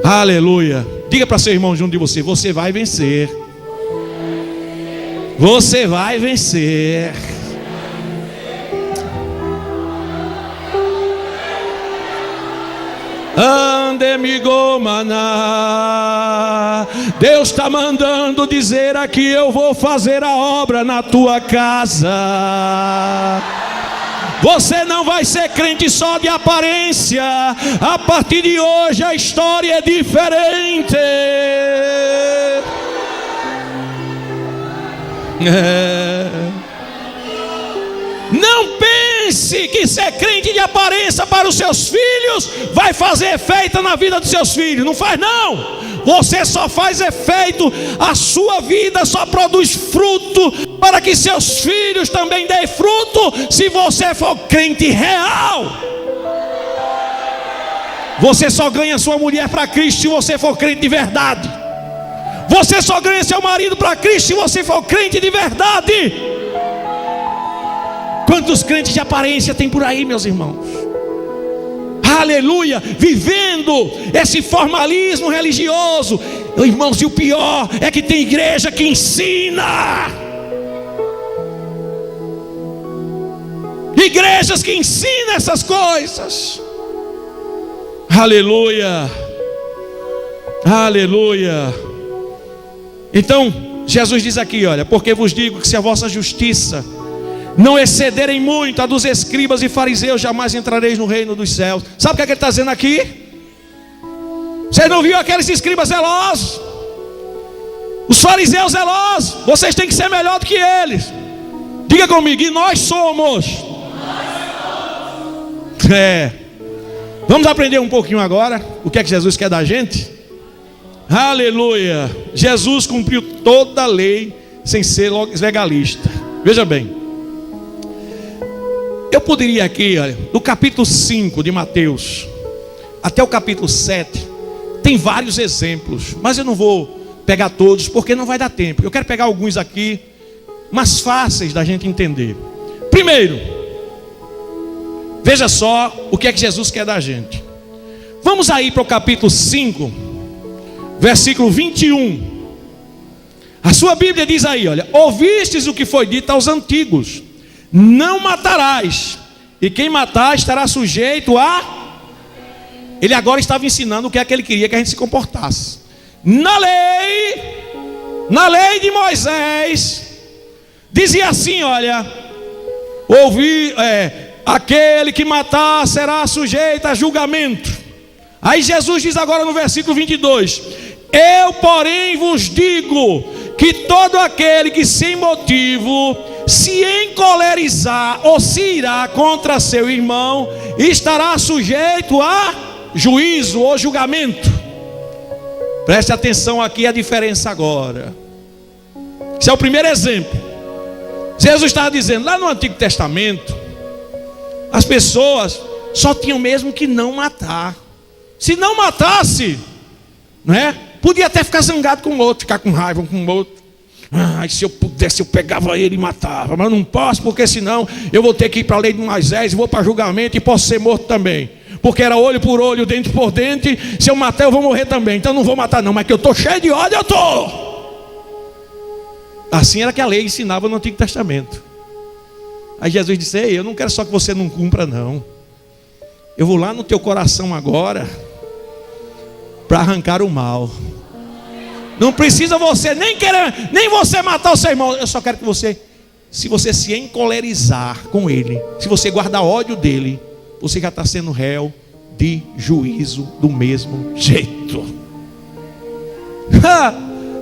Speaker 1: Aleluia! Diga para seu irmão junto de você: você vai vencer. Você vai vencer. Andemigo maná. Deus está mandando dizer aqui: eu vou fazer a obra na tua casa. Você não vai ser crente só de aparência. A partir de hoje a história é diferente. Não pense que ser crente de aparência para os seus filhos vai fazer efeito na vida dos seus filhos. Não faz não. Você só faz efeito, a sua vida só produz fruto para que seus filhos também deem fruto, se você for crente real. Você só ganha sua mulher para Cristo se você for crente de verdade. Você só ganha seu marido para Cristo se você for crente de verdade. Quantos crentes de aparência tem por aí, meus irmãos? Aleluia, vivendo esse formalismo religioso. Irmãos, e o pior é que tem igreja que ensina. Igrejas que ensinam essas coisas. Aleluia, aleluia. Então, Jesus diz aqui, olha: porque vos digo que se a vossa justiça não excederem muito a dos escribas e fariseus, jamais entrareis no reino dos céus. Sabe o que é que ele está dizendo aqui? Você não viu aqueles escribas zelosos? Os fariseus zelosos. Vocês têm que ser melhor do que eles. Diga comigo: e nós somos. Vamos aprender um pouquinho agora o que é que Jesus quer da gente? Aleluia. Jesus cumpriu toda a lei sem ser legalista. Veja bem, eu poderia aqui, olha, do capítulo 5 de Mateus até o capítulo 7, tem vários exemplos, mas eu não vou pegar todos, porque não vai dar tempo. Eu quero pegar alguns aqui, mais fáceis da gente entender. Primeiro, veja só o que é que Jesus quer da gente. Vamos aí para o capítulo 5, versículo 21. A sua Bíblia diz aí, olha: ouvistes o que foi dito aos antigos: não matarás, e quem matar estará sujeito a... Ele agora estava ensinando o que é que ele queria que a gente se comportasse. Na lei de Moisés, dizia assim, olha: aquele que matar será sujeito a julgamento. Aí Jesus diz agora no versículo 22: eu porém vos digo que todo aquele que sem motivo se encolerizar ou se irá contra seu irmão estará sujeito a juízo ou julgamento. Preste atenção aqui a diferença agora. Esse é o primeiro exemplo. Jesus estava dizendo, lá no Antigo Testamento, as pessoas só tinham mesmo que não matar. Se não matasse, não é? Podia até ficar zangado com o outro, ficar com raiva com o outro. Se eu pudesse, eu pegava ele e matava. Mas não posso, porque senão eu vou ter que ir para a lei de Moisés, vou para julgamento e posso ser morto também. Porque era olho por olho, dente por dente. Se eu matar, eu vou morrer também. Então não vou matar não, mas que eu estou cheio de ódio, eu estou. Assim era que a lei ensinava no Antigo Testamento. Aí Jesus disse: ei, eu não quero só que você não cumpra não. Eu vou lá no teu coração agora para arrancar o mal. Não precisa você nem querer, nem você matar o seu irmão. Eu só quero que você, se você se encolerizar com ele, se você guardar ódio dele, você já está sendo réu de juízo do mesmo jeito.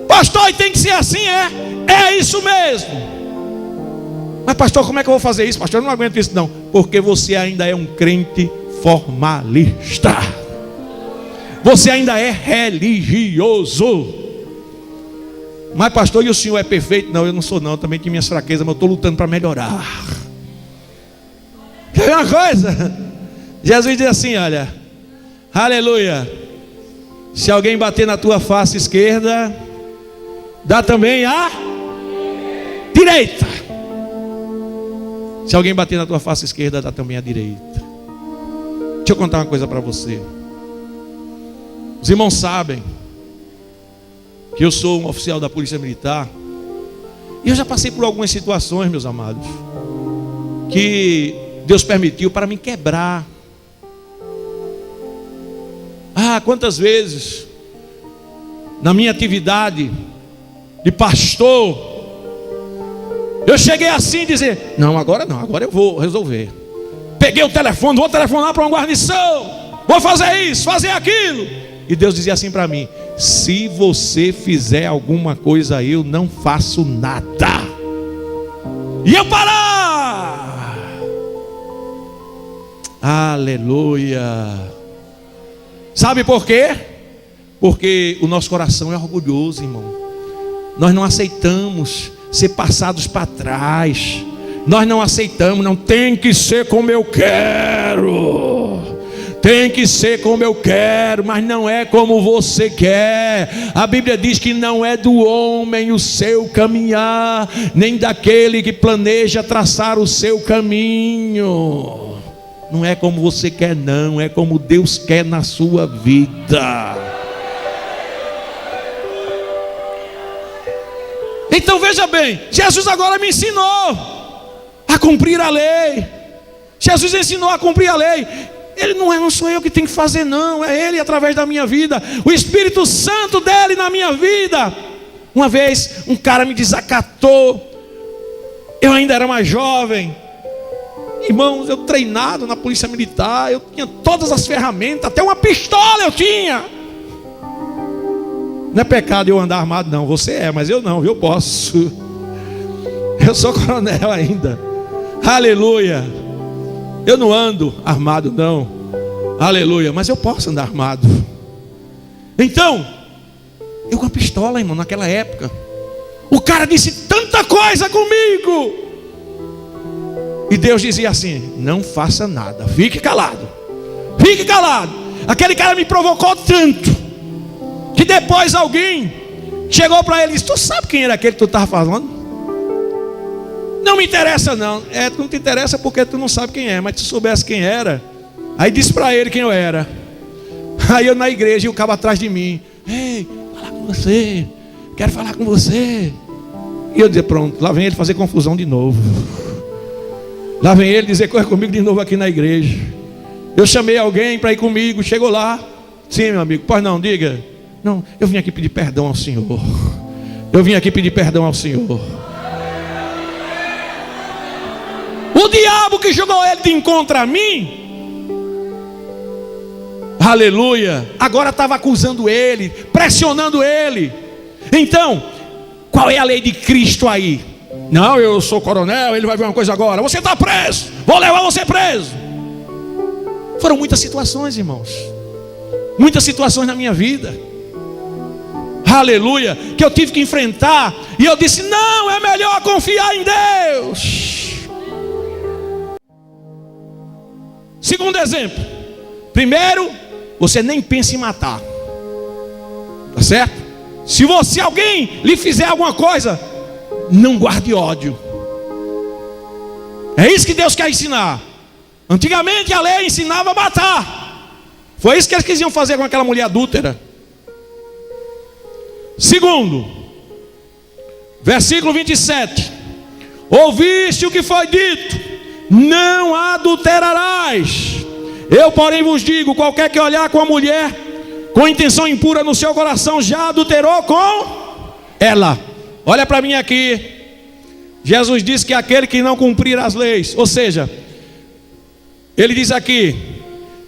Speaker 1: Pastor, e tem que ser assim, é isso mesmo. Mas pastor, como é que eu vou fazer isso? Pastor, eu não aguento isso não. Porque você ainda é um crente formalista. Você ainda é religioso. Mas pastor, e o senhor é perfeito? Não, eu não sou não, eu também tenho minhas fraquezas, mas eu estou lutando para melhorar. Quer ver uma coisa? Jesus diz assim, olha: aleluia, se alguém bater na tua face esquerda, dá também a direita. Se alguém bater na tua face esquerda, dá também a direita. Deixa eu contar uma coisa para você. Os irmãos sabem que eu sou um oficial da Polícia Militar E eu já passei por algumas situações, meus amados, que Deus permitiu para me quebrar. Quantas vezes na minha atividade de pastor eu cheguei assim e dizer: não, agora eu vou resolver. Peguei o telefone, vou telefonar para uma guarnição, vou fazer isso, fazer aquilo. E Deus dizia assim para mim: se você fizer alguma coisa, eu não faço nada. E eu parar. Aleluia. Sabe por quê? Porque o nosso coração é orgulhoso, irmão. Nós não aceitamos ser passados para trás. Nós não aceitamos, não tem que ser como eu quero. Tem que ser como eu quero, mas não é como você quer. A Bíblia diz que não é do homem o seu caminhar, nem daquele que planeja traçar o seu caminho. Não é como você quer, não, é como Deus quer na sua vida. Então veja bem, Jesus agora me ensinou a cumprir a lei. Jesus ensinou a cumprir a lei. Ele não sou eu que tenho que fazer, não, é Ele através da minha vida, o Espírito Santo dele na minha vida. Uma vez um cara me desacatou, eu ainda era mais jovem, irmãos, eu treinado na polícia militar, eu tinha todas as ferramentas, até uma pistola eu tinha. Não é pecado eu andar armado, não, você é, mas eu não, eu posso. Eu sou coronel ainda, aleluia. Eu não ando armado, não, aleluia, mas eu posso andar armado. Então, eu com a pistola, irmão, naquela época, o cara disse tanta coisa comigo, e Deus dizia assim: não faça nada, fique calado, fique calado. Aquele cara me provocou tanto, que depois alguém chegou para ele e disse: tu sabe quem era aquele que tu estava falando? Não me interessa não. Tu não te interessa porque tu não sabe quem é, mas se tu soubesse quem era. Aí disse para ele quem eu era. Aí eu na igreja e o cabo atrás de mim: ei, falar com você, quero falar com você. E eu dizia: pronto, lá vem ele fazer confusão de novo. Lá vem ele dizer coisa comigo de novo aqui na igreja. Eu chamei alguém para ir comigo, chegou lá: sim, meu amigo, pois não, diga. Não, eu vim aqui pedir perdão ao Senhor. Eu vim aqui pedir perdão ao Senhor. O diabo que jogou ele de encontro a mim, aleluia, agora estava acusando ele, pressionando ele. Então, qual é a lei de Cristo aí? Não, eu sou coronel, ele vai ver uma coisa agora: você está preso, vou levar você preso. Foram muitas situações, irmãos, muitas situações na minha vida, aleluia, que eu tive que enfrentar. E eu disse: não, é melhor confiar em Deus. Segundo exemplo: primeiro, você nem pensa em matar, tá certo? Se alguém lhe fizer alguma coisa, não guarde ódio. É isso que Deus quer ensinar. Antigamente a lei ensinava a matar. Foi isso que eles quisiam fazer com aquela mulher adúltera. Segundo, versículo 27: ouviste o que foi dito: não adulterarás. Eu, porém, vos digo: qualquer que olhar com a mulher com intenção impura no seu coração, já adulterou com ela. Olha para mim aqui. Jesus disse que aquele que não cumprir as leis, ou seja, ele diz aqui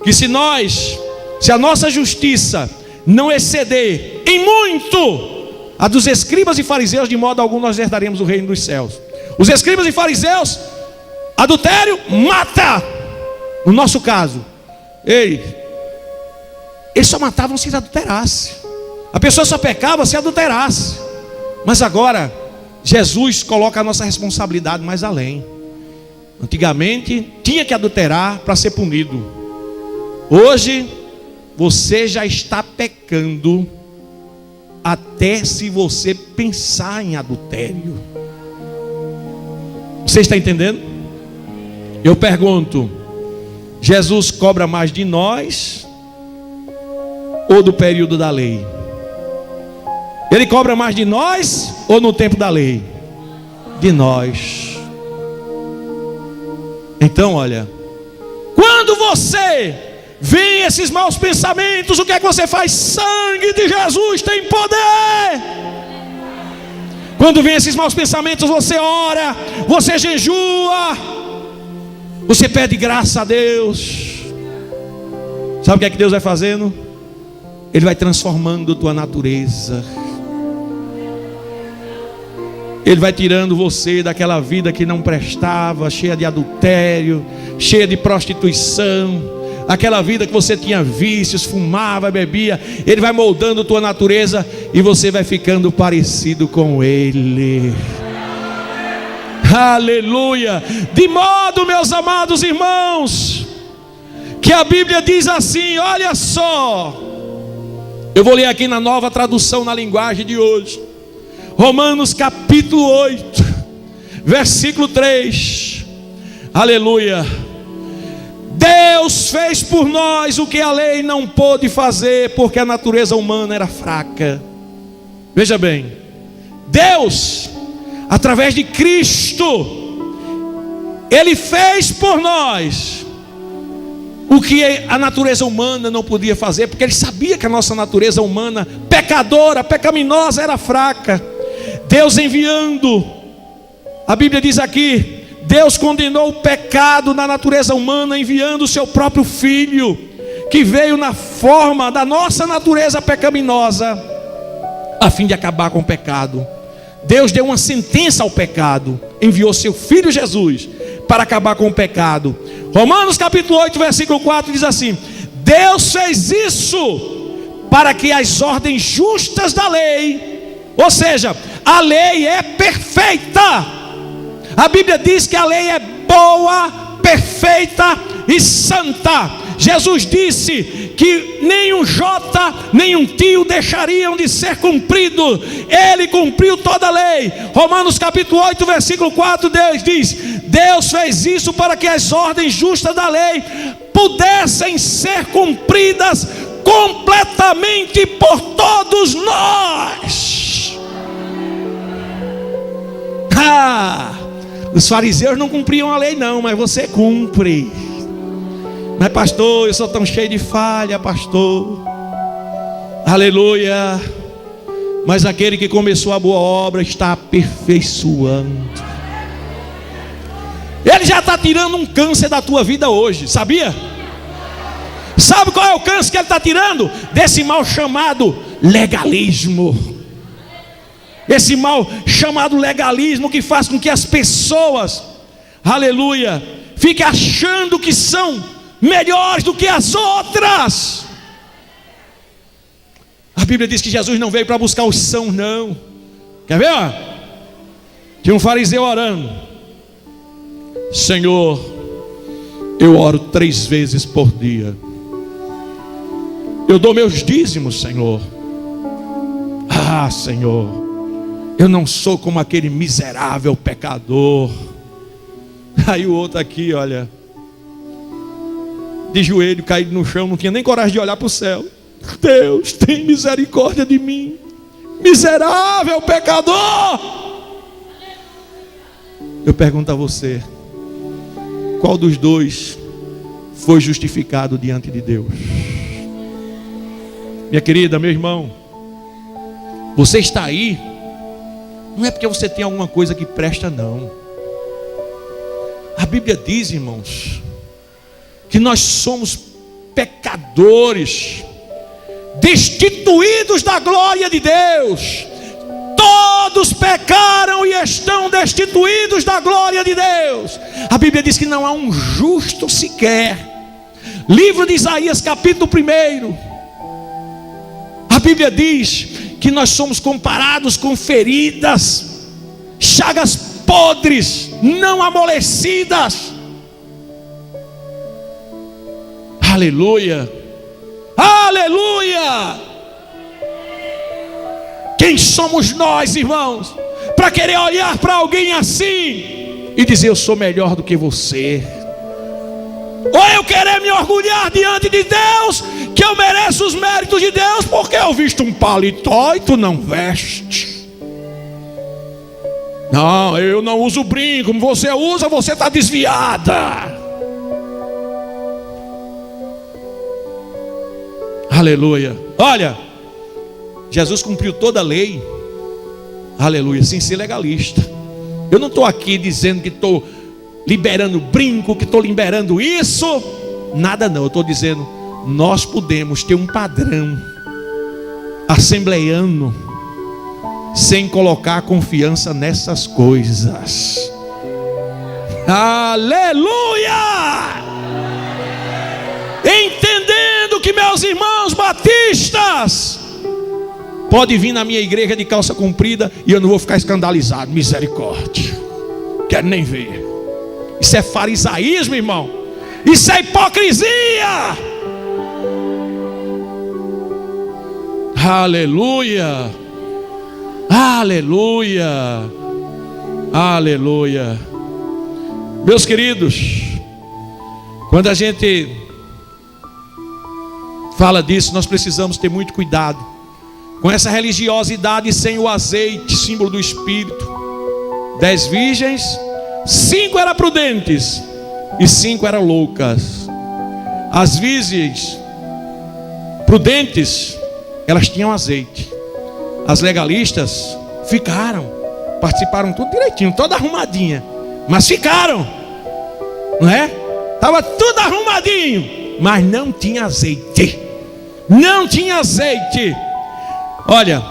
Speaker 1: que se a nossa justiça não exceder em muito a dos escribas e fariseus, de modo algum nós herdaremos o reino dos céus. Os escribas e fariseus, adultério mata. No nosso caso, eles só matavam se adulterasse. A pessoa só pecava se adulterasse. Mas agora Jesus coloca a nossa responsabilidade mais além. Antigamente tinha que adulterar para ser punido. Hoje você já está pecando até se você pensar em adultério. Você está entendendo? Eu pergunto: Jesus cobra mais de nós ou do período da lei? Ele cobra mais de nós ou no tempo da lei? de nós. Então, olha, quando você vê esses maus pensamentos, o que é que você faz? Sangue de Jesus tem poder. Quando vem esses maus pensamentos, você ora, você jejua, você pede graça a Deus. Sabe o que é que Deus vai fazendo? Ele vai transformando tua natureza. Ele vai tirando você daquela vida que não prestava, cheia de adultério, cheia de prostituição, aquela vida que você tinha vícios, fumava, bebia. Ele vai moldando tua natureza e você vai ficando parecido com Ele. Aleluia! De modo, meus amados irmãos, que a Bíblia diz assim, olha só. Eu vou ler aqui na Nova Tradução, na linguagem de hoje. Romanos capítulo 8, versículo 3. Aleluia. Deus fez por nós o que a lei não pôde fazer, porque a natureza humana era fraca. Veja bem, Deus, através de Cristo, Ele fez por nós o que a natureza humana não podia fazer, porque Ele sabia que a nossa natureza humana, pecadora, pecaminosa, era fraca. Deus enviando, a Bíblia diz aqui, Deus condenou o pecado na natureza humana, enviando o seu próprio Filho, que veio na forma da nossa natureza pecaminosa, a fim de acabar com o pecado. Deus deu uma sentença ao pecado, enviou seu Filho Jesus para acabar com o pecado. Romanos capítulo 8, versículo 4 diz assim: Deus fez isso para que as ordens justas da lei, ou seja, a lei é perfeita. A Bíblia diz que a lei é boa, perfeita e santa. Jesus disse que nem um jota, nem um tio deixariam de ser cumprido. Ele cumpriu toda a lei. Romanos capítulo 8, versículo 4, Deus diz: Deus fez isso para que as ordens justas da lei pudessem ser cumpridas completamente por todos nós. Os fariseus não cumpriam a lei não, mas você cumpre. Mas pastor, eu sou tão cheio de falha, pastor. Aleluia. Mas aquele que começou a boa obra está aperfeiçoando. Ele já está tirando um câncer da tua vida hoje, sabia? Sabe qual é o câncer que ele está tirando? Desse mal chamado legalismo. Esse mal chamado legalismo, que faz com que as pessoas, aleluia, fiquem achando que são melhores do que as outras. A Bíblia diz que Jesus não veio para buscar os sãos, não. Quer ver? Ó? Tinha um fariseu orando: Senhor, eu oro 3 vezes por dia, eu dou meus dízimos, Senhor. Ah, Senhor, eu não sou como aquele miserável pecador. Aí o outro aqui, olha, de joelho, caído no chão, não tinha nem coragem de olhar para o céu. Deus, tem misericórdia de mim, miserável pecador. Eu pergunto a você, qual dos dois foi justificado diante de Deus? Minha querida, meu irmão, você está aí, não é porque você tem alguma coisa que presta, não. A Bíblia diz, irmãos, que nós somos pecadores, destituídos da glória de Deus. Todos pecaram e estão destituídos da glória de Deus. A Bíblia diz que não há um justo sequer. Livro de Isaías capítulo 1. A Bíblia diz que nós somos comparados com feridas, chagas podres, não amolecidas. Aleluia, aleluia. Quem somos nós, irmãos, para querer olhar para alguém assim e dizer: eu sou melhor do que você? Ou eu querer me orgulhar diante de Deus que eu mereço os méritos de Deus porque eu visto um paletó e tu não veste? Não, eu não uso brinco. Como você usa, você está desviada. Aleluia. Olha, Jesus cumpriu toda a lei. Aleluia, sem ser legalista. Eu não estou aqui dizendo que estou liberando brinco, que estou liberando isso. Nada não, eu estou dizendo, nós podemos ter um padrão assembleiano sem colocar a confiança nessas coisas. Aleluia! Entendendo que meus irmãos batistas pode vir na minha igreja de calça comprida e eu não vou ficar escandalizado. Misericórdia, quero nem ver. Isso é farisaísmo, irmão. Isso é hipocrisia. Aleluia, aleluia, aleluia. Meus queridos, quando a gente fala disso, nós precisamos ter muito cuidado com essa religiosidade sem o azeite, símbolo do Espírito. 10 virgens, 5 eram prudentes e 5 eram loucas. As virgens prudentes, elas tinham azeite. As legalistas ficaram, participaram tudo direitinho, toda arrumadinha, mas ficaram, não é? Estava tudo arrumadinho, mas não tinha azeite. Não tinha azeite. Olha,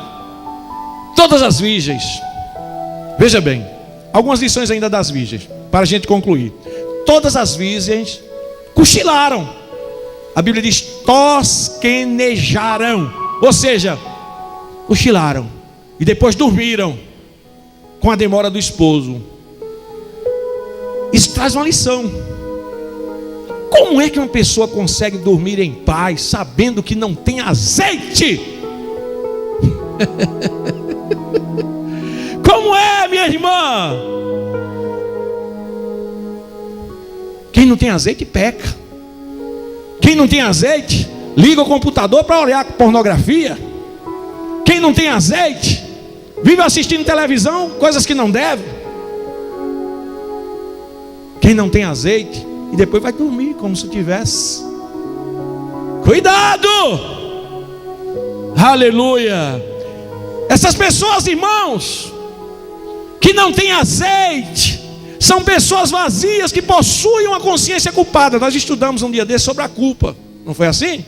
Speaker 1: todas as virgens, veja bem, algumas lições ainda das virgens, para a gente concluir. Todas as virgens cochilaram. A Bíblia diz tosquenejaram, ou seja, cochilaram e depois dormiram com a demora do esposo. Isso traz uma lição. Como é que uma pessoa consegue dormir em paz sabendo que não tem azeite? Como é, minha irmã? Quem não tem azeite peca. Quem não tem azeite liga o computador para olhar pornografia. Quem não tem azeite vive assistindo televisão, coisas que não deve. Quem não tem azeite e depois vai dormir como se tivesse. Cuidado! Aleluia! Essas pessoas, irmãos, que não têm azeite, são pessoas vazias que possuem uma consciência culpada. Nós estudamos um dia desse sobre a culpa, não foi assim?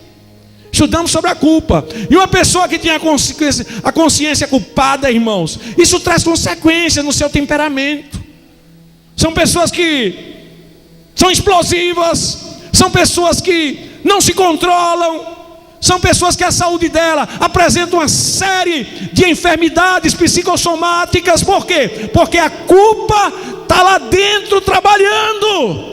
Speaker 1: Estudamos sobre a culpa. E uma pessoa que tem a consciência culpada, irmãos, isso traz consequências no seu temperamento. São pessoas que são explosivas, são pessoas que não se controlam, são pessoas que a saúde dela apresenta uma série de enfermidades psicossomáticas. Por quê? Porque a culpa está lá dentro trabalhando.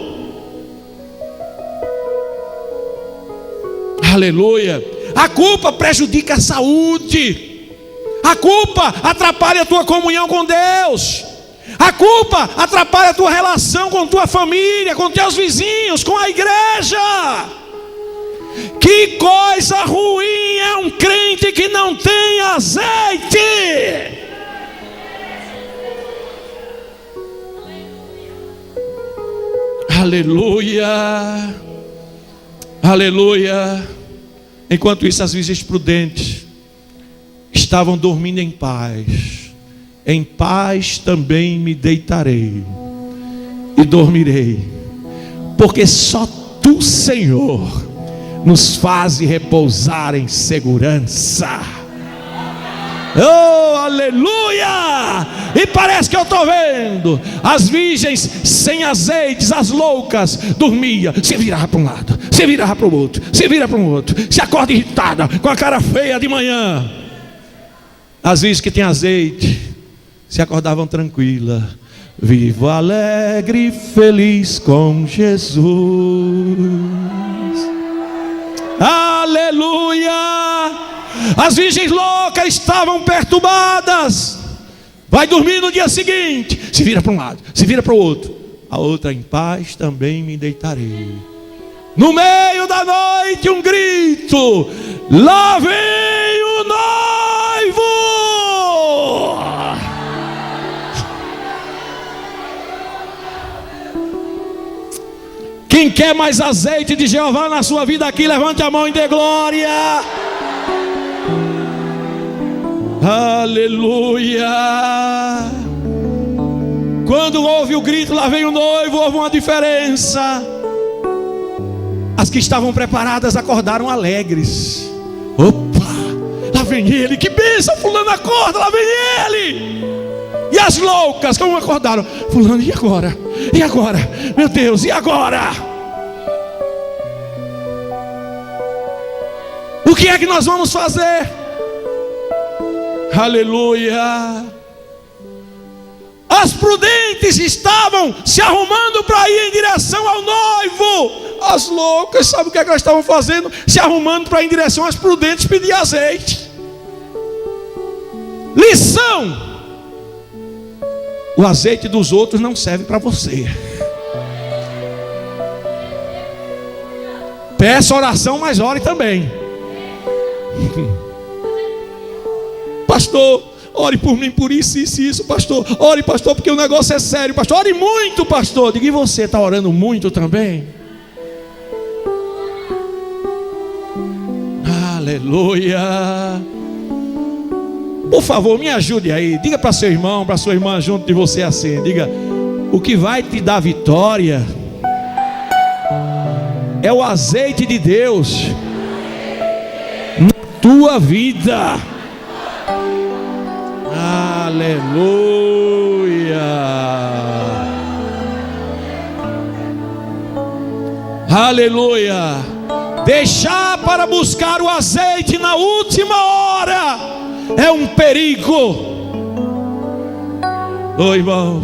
Speaker 1: Aleluia. A culpa prejudica a saúde. A culpa atrapalha a tua comunhão com Deus. A culpa atrapalha a tua relação com tua família, com teus vizinhos, com a igreja. Que coisa ruim é um crente que não tem azeite. Aleluia, aleluia. Enquanto isso, as virgens prudentes estavam dormindo em paz. Em paz também me deitarei e dormirei, porque só tu, Senhor, nos faz repousar em segurança. Oh, aleluia! E parece que eu estou vendo as virgens sem azeites, as loucas, dormia, se virava para um lado, se virava para o outro, se vira para um outro, se acorda irritada, com a cara feia de manhã. As virgens que têm azeite se acordavam tranquila. Vivo alegre e feliz com Jesus. Aleluia! As virgens loucas estavam perturbadas. Vai dormir no dia seguinte, se vira para um lado, se vira para o outro. A outra, em paz também me deitarei. No meio da noite um grito: lá vem o noivo! Quem quer mais azeite de Jeová na sua vida aqui, levante a mão e dê glória. Aleluia. Quando houve o grito, lá vem o noivo, houve uma diferença. As que estavam preparadas acordaram alegres. Opa, lá vem ele, que bênção, fulano acorda, lá vem ele. E as loucas, como acordaram? Fulano, e agora? E agora? Meu Deus, e agora? O que é que nós vamos fazer? Aleluia. As prudentes estavam se arrumando para ir em direção ao noivo. As loucas, sabe o que é que elas estavam fazendo? Se arrumando para ir em direção às prudentes pedir azeite. Lição: o azeite dos outros não serve para você. Peça oração, mas ore também. Pastor, ore por mim por isso, isso, pastor. Ore, pastor, porque o negócio é sério, pastor. Ore muito, pastor. Diga, e você está orando muito também? Aleluia. Por favor, me ajude aí. Diga para seu irmão, para sua irmã junto de você assim. Diga: o que vai te dar vitória é o azeite de Deus na tua vida. Aleluia. Aleluia. Deixar para buscar o azeite na última hora é um perigo. Oh, irmãos,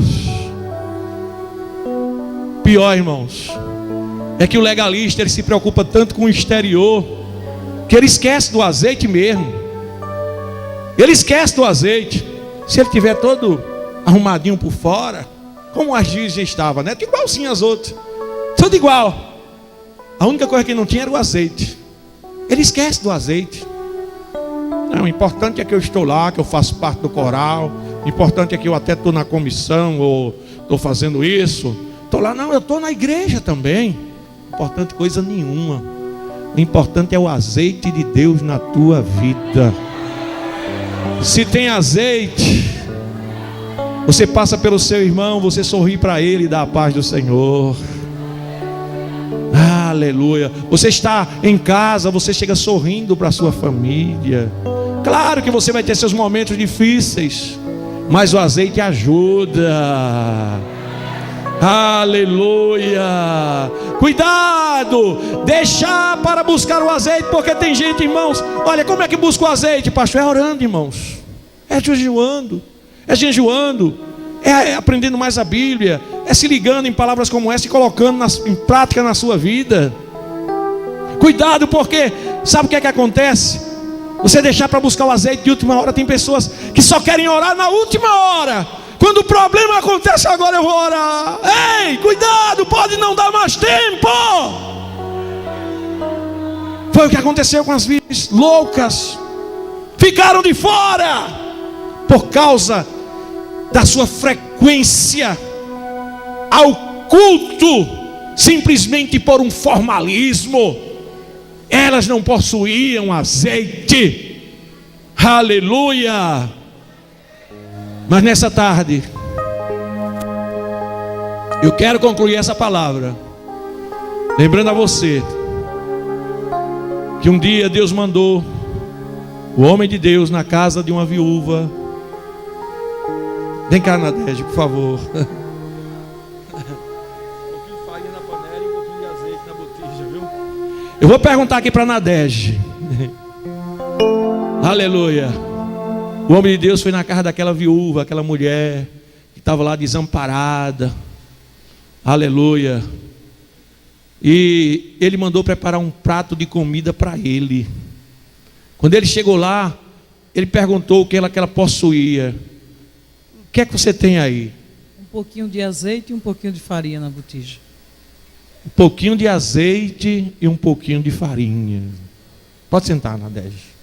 Speaker 1: pior, irmãos, é que o legalista, ele se preocupa tanto com o exterior, que ele esquece do azeite mesmo. Ele esquece do azeite. Se ele tiver todo arrumadinho por fora, como as virgens estavam, né? Igualzinho as outras, tudo igual. A única coisa que não tinha era o azeite. Ele esquece do azeite. Não, o importante é que eu estou lá, que eu faço parte do coral. O importante é que eu até estou na comissão, ou estou fazendo isso. Estou lá, não, eu estou na igreja também. Importante coisa nenhuma. O importante é o azeite de Deus na tua vida. Se tem azeite, você passa pelo seu irmão, você sorri para ele e dá a paz do Senhor. Aleluia. Você está em casa, você chega sorrindo para a sua família. Claro que você vai ter seus momentos difíceis, mas o azeite ajuda. Aleluia. Cuidado, deixar para buscar o azeite, porque tem gente, irmãos, olha, como é que busca o azeite, pastor? É orando, irmãos. É jejuando, é aprendendo mais a Bíblia, é se ligando em palavras como essa e colocando em prática na sua vida. Cuidado, porque sabe o que é que acontece? Você deixar para buscar o azeite de última hora. Tem pessoas que só querem orar na última hora. Quando o problema acontece, agora eu vou orar. Ei, cuidado, pode não dar mais tempo. Foi o que aconteceu com as virgens loucas. Ficaram de fora por causa da sua frequência ao culto, simplesmente por um formalismo. Elas não possuíam azeite. Aleluia. Mas nessa tarde, eu quero concluir essa palavra lembrando a você que um dia Deus mandou o homem de Deus na casa de uma viúva. Vem cá, Nadege, por favor. Um pouquinho de farinha na panela e um pouquinho de azeite na botija, viu? Eu vou perguntar aqui para Nadege. Aleluia. O homem de Deus foi na casa daquela viúva, aquela mulher que estava lá desamparada. Aleluia. E ele mandou preparar um prato de comida para ele. Quando ele chegou lá, ele perguntou o que ela possuía. O que é que você tem aí?
Speaker 2: Um pouquinho de azeite e um pouquinho de farinha na botija.
Speaker 1: Um pouquinho de azeite e um pouquinho de farinha. Pode sentar, Nadege.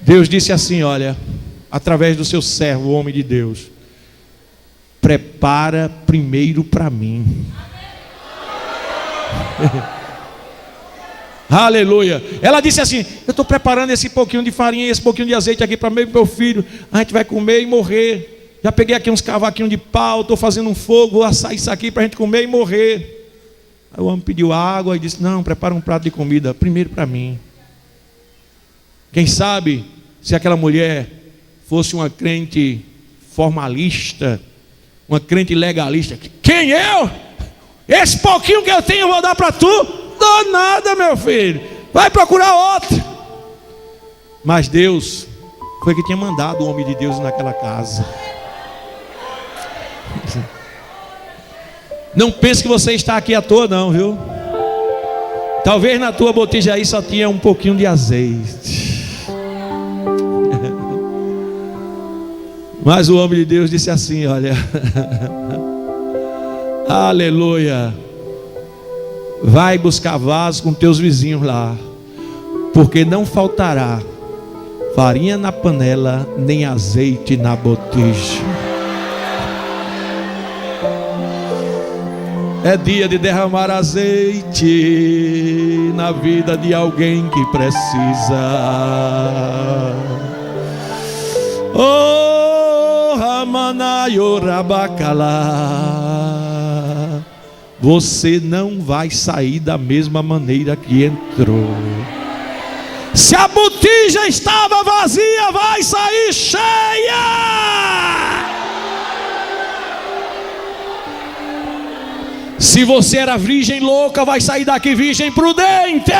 Speaker 1: Deus disse assim, olha, através do seu servo, o homem de Deus: prepara primeiro para mim. Aleluia. Ela disse assim: eu estou preparando esse pouquinho de farinha e esse pouquinho de azeite aqui para meu filho. A gente vai comer e morrer. Já peguei aqui uns cavaquinhos de pau, estou fazendo um fogo, vou assar isso aqui para a gente comer e morrer. Aí o homem pediu água e disse: não, prepara um prato de comida, primeiro para mim. Quem sabe se aquela mulher fosse uma crente formalista, uma crente legalista. Quem eu? Esse pouquinho que eu tenho eu vou dar para tu? Dou nada, meu filho, vai procurar outro. Mas Deus foi que tinha mandado o homem de Deus naquela casa. Não pense que você está aqui à toa não, viu? Talvez na tua botija aí só tinha um pouquinho de azeite. Mas o homem de Deus disse assim: olha, aleluia, vai buscar vaso com teus vizinhos lá, porque não faltará farinha na panela, nem azeite na botija. É dia de derramar azeite na vida de alguém que precisa. Oh, Ramanayo Rabacalá, você não vai sair da mesma maneira que entrou. Se a botija estava vazia, vai sair cheia. Se você era virgem louca, vai sair daqui virgem prudente.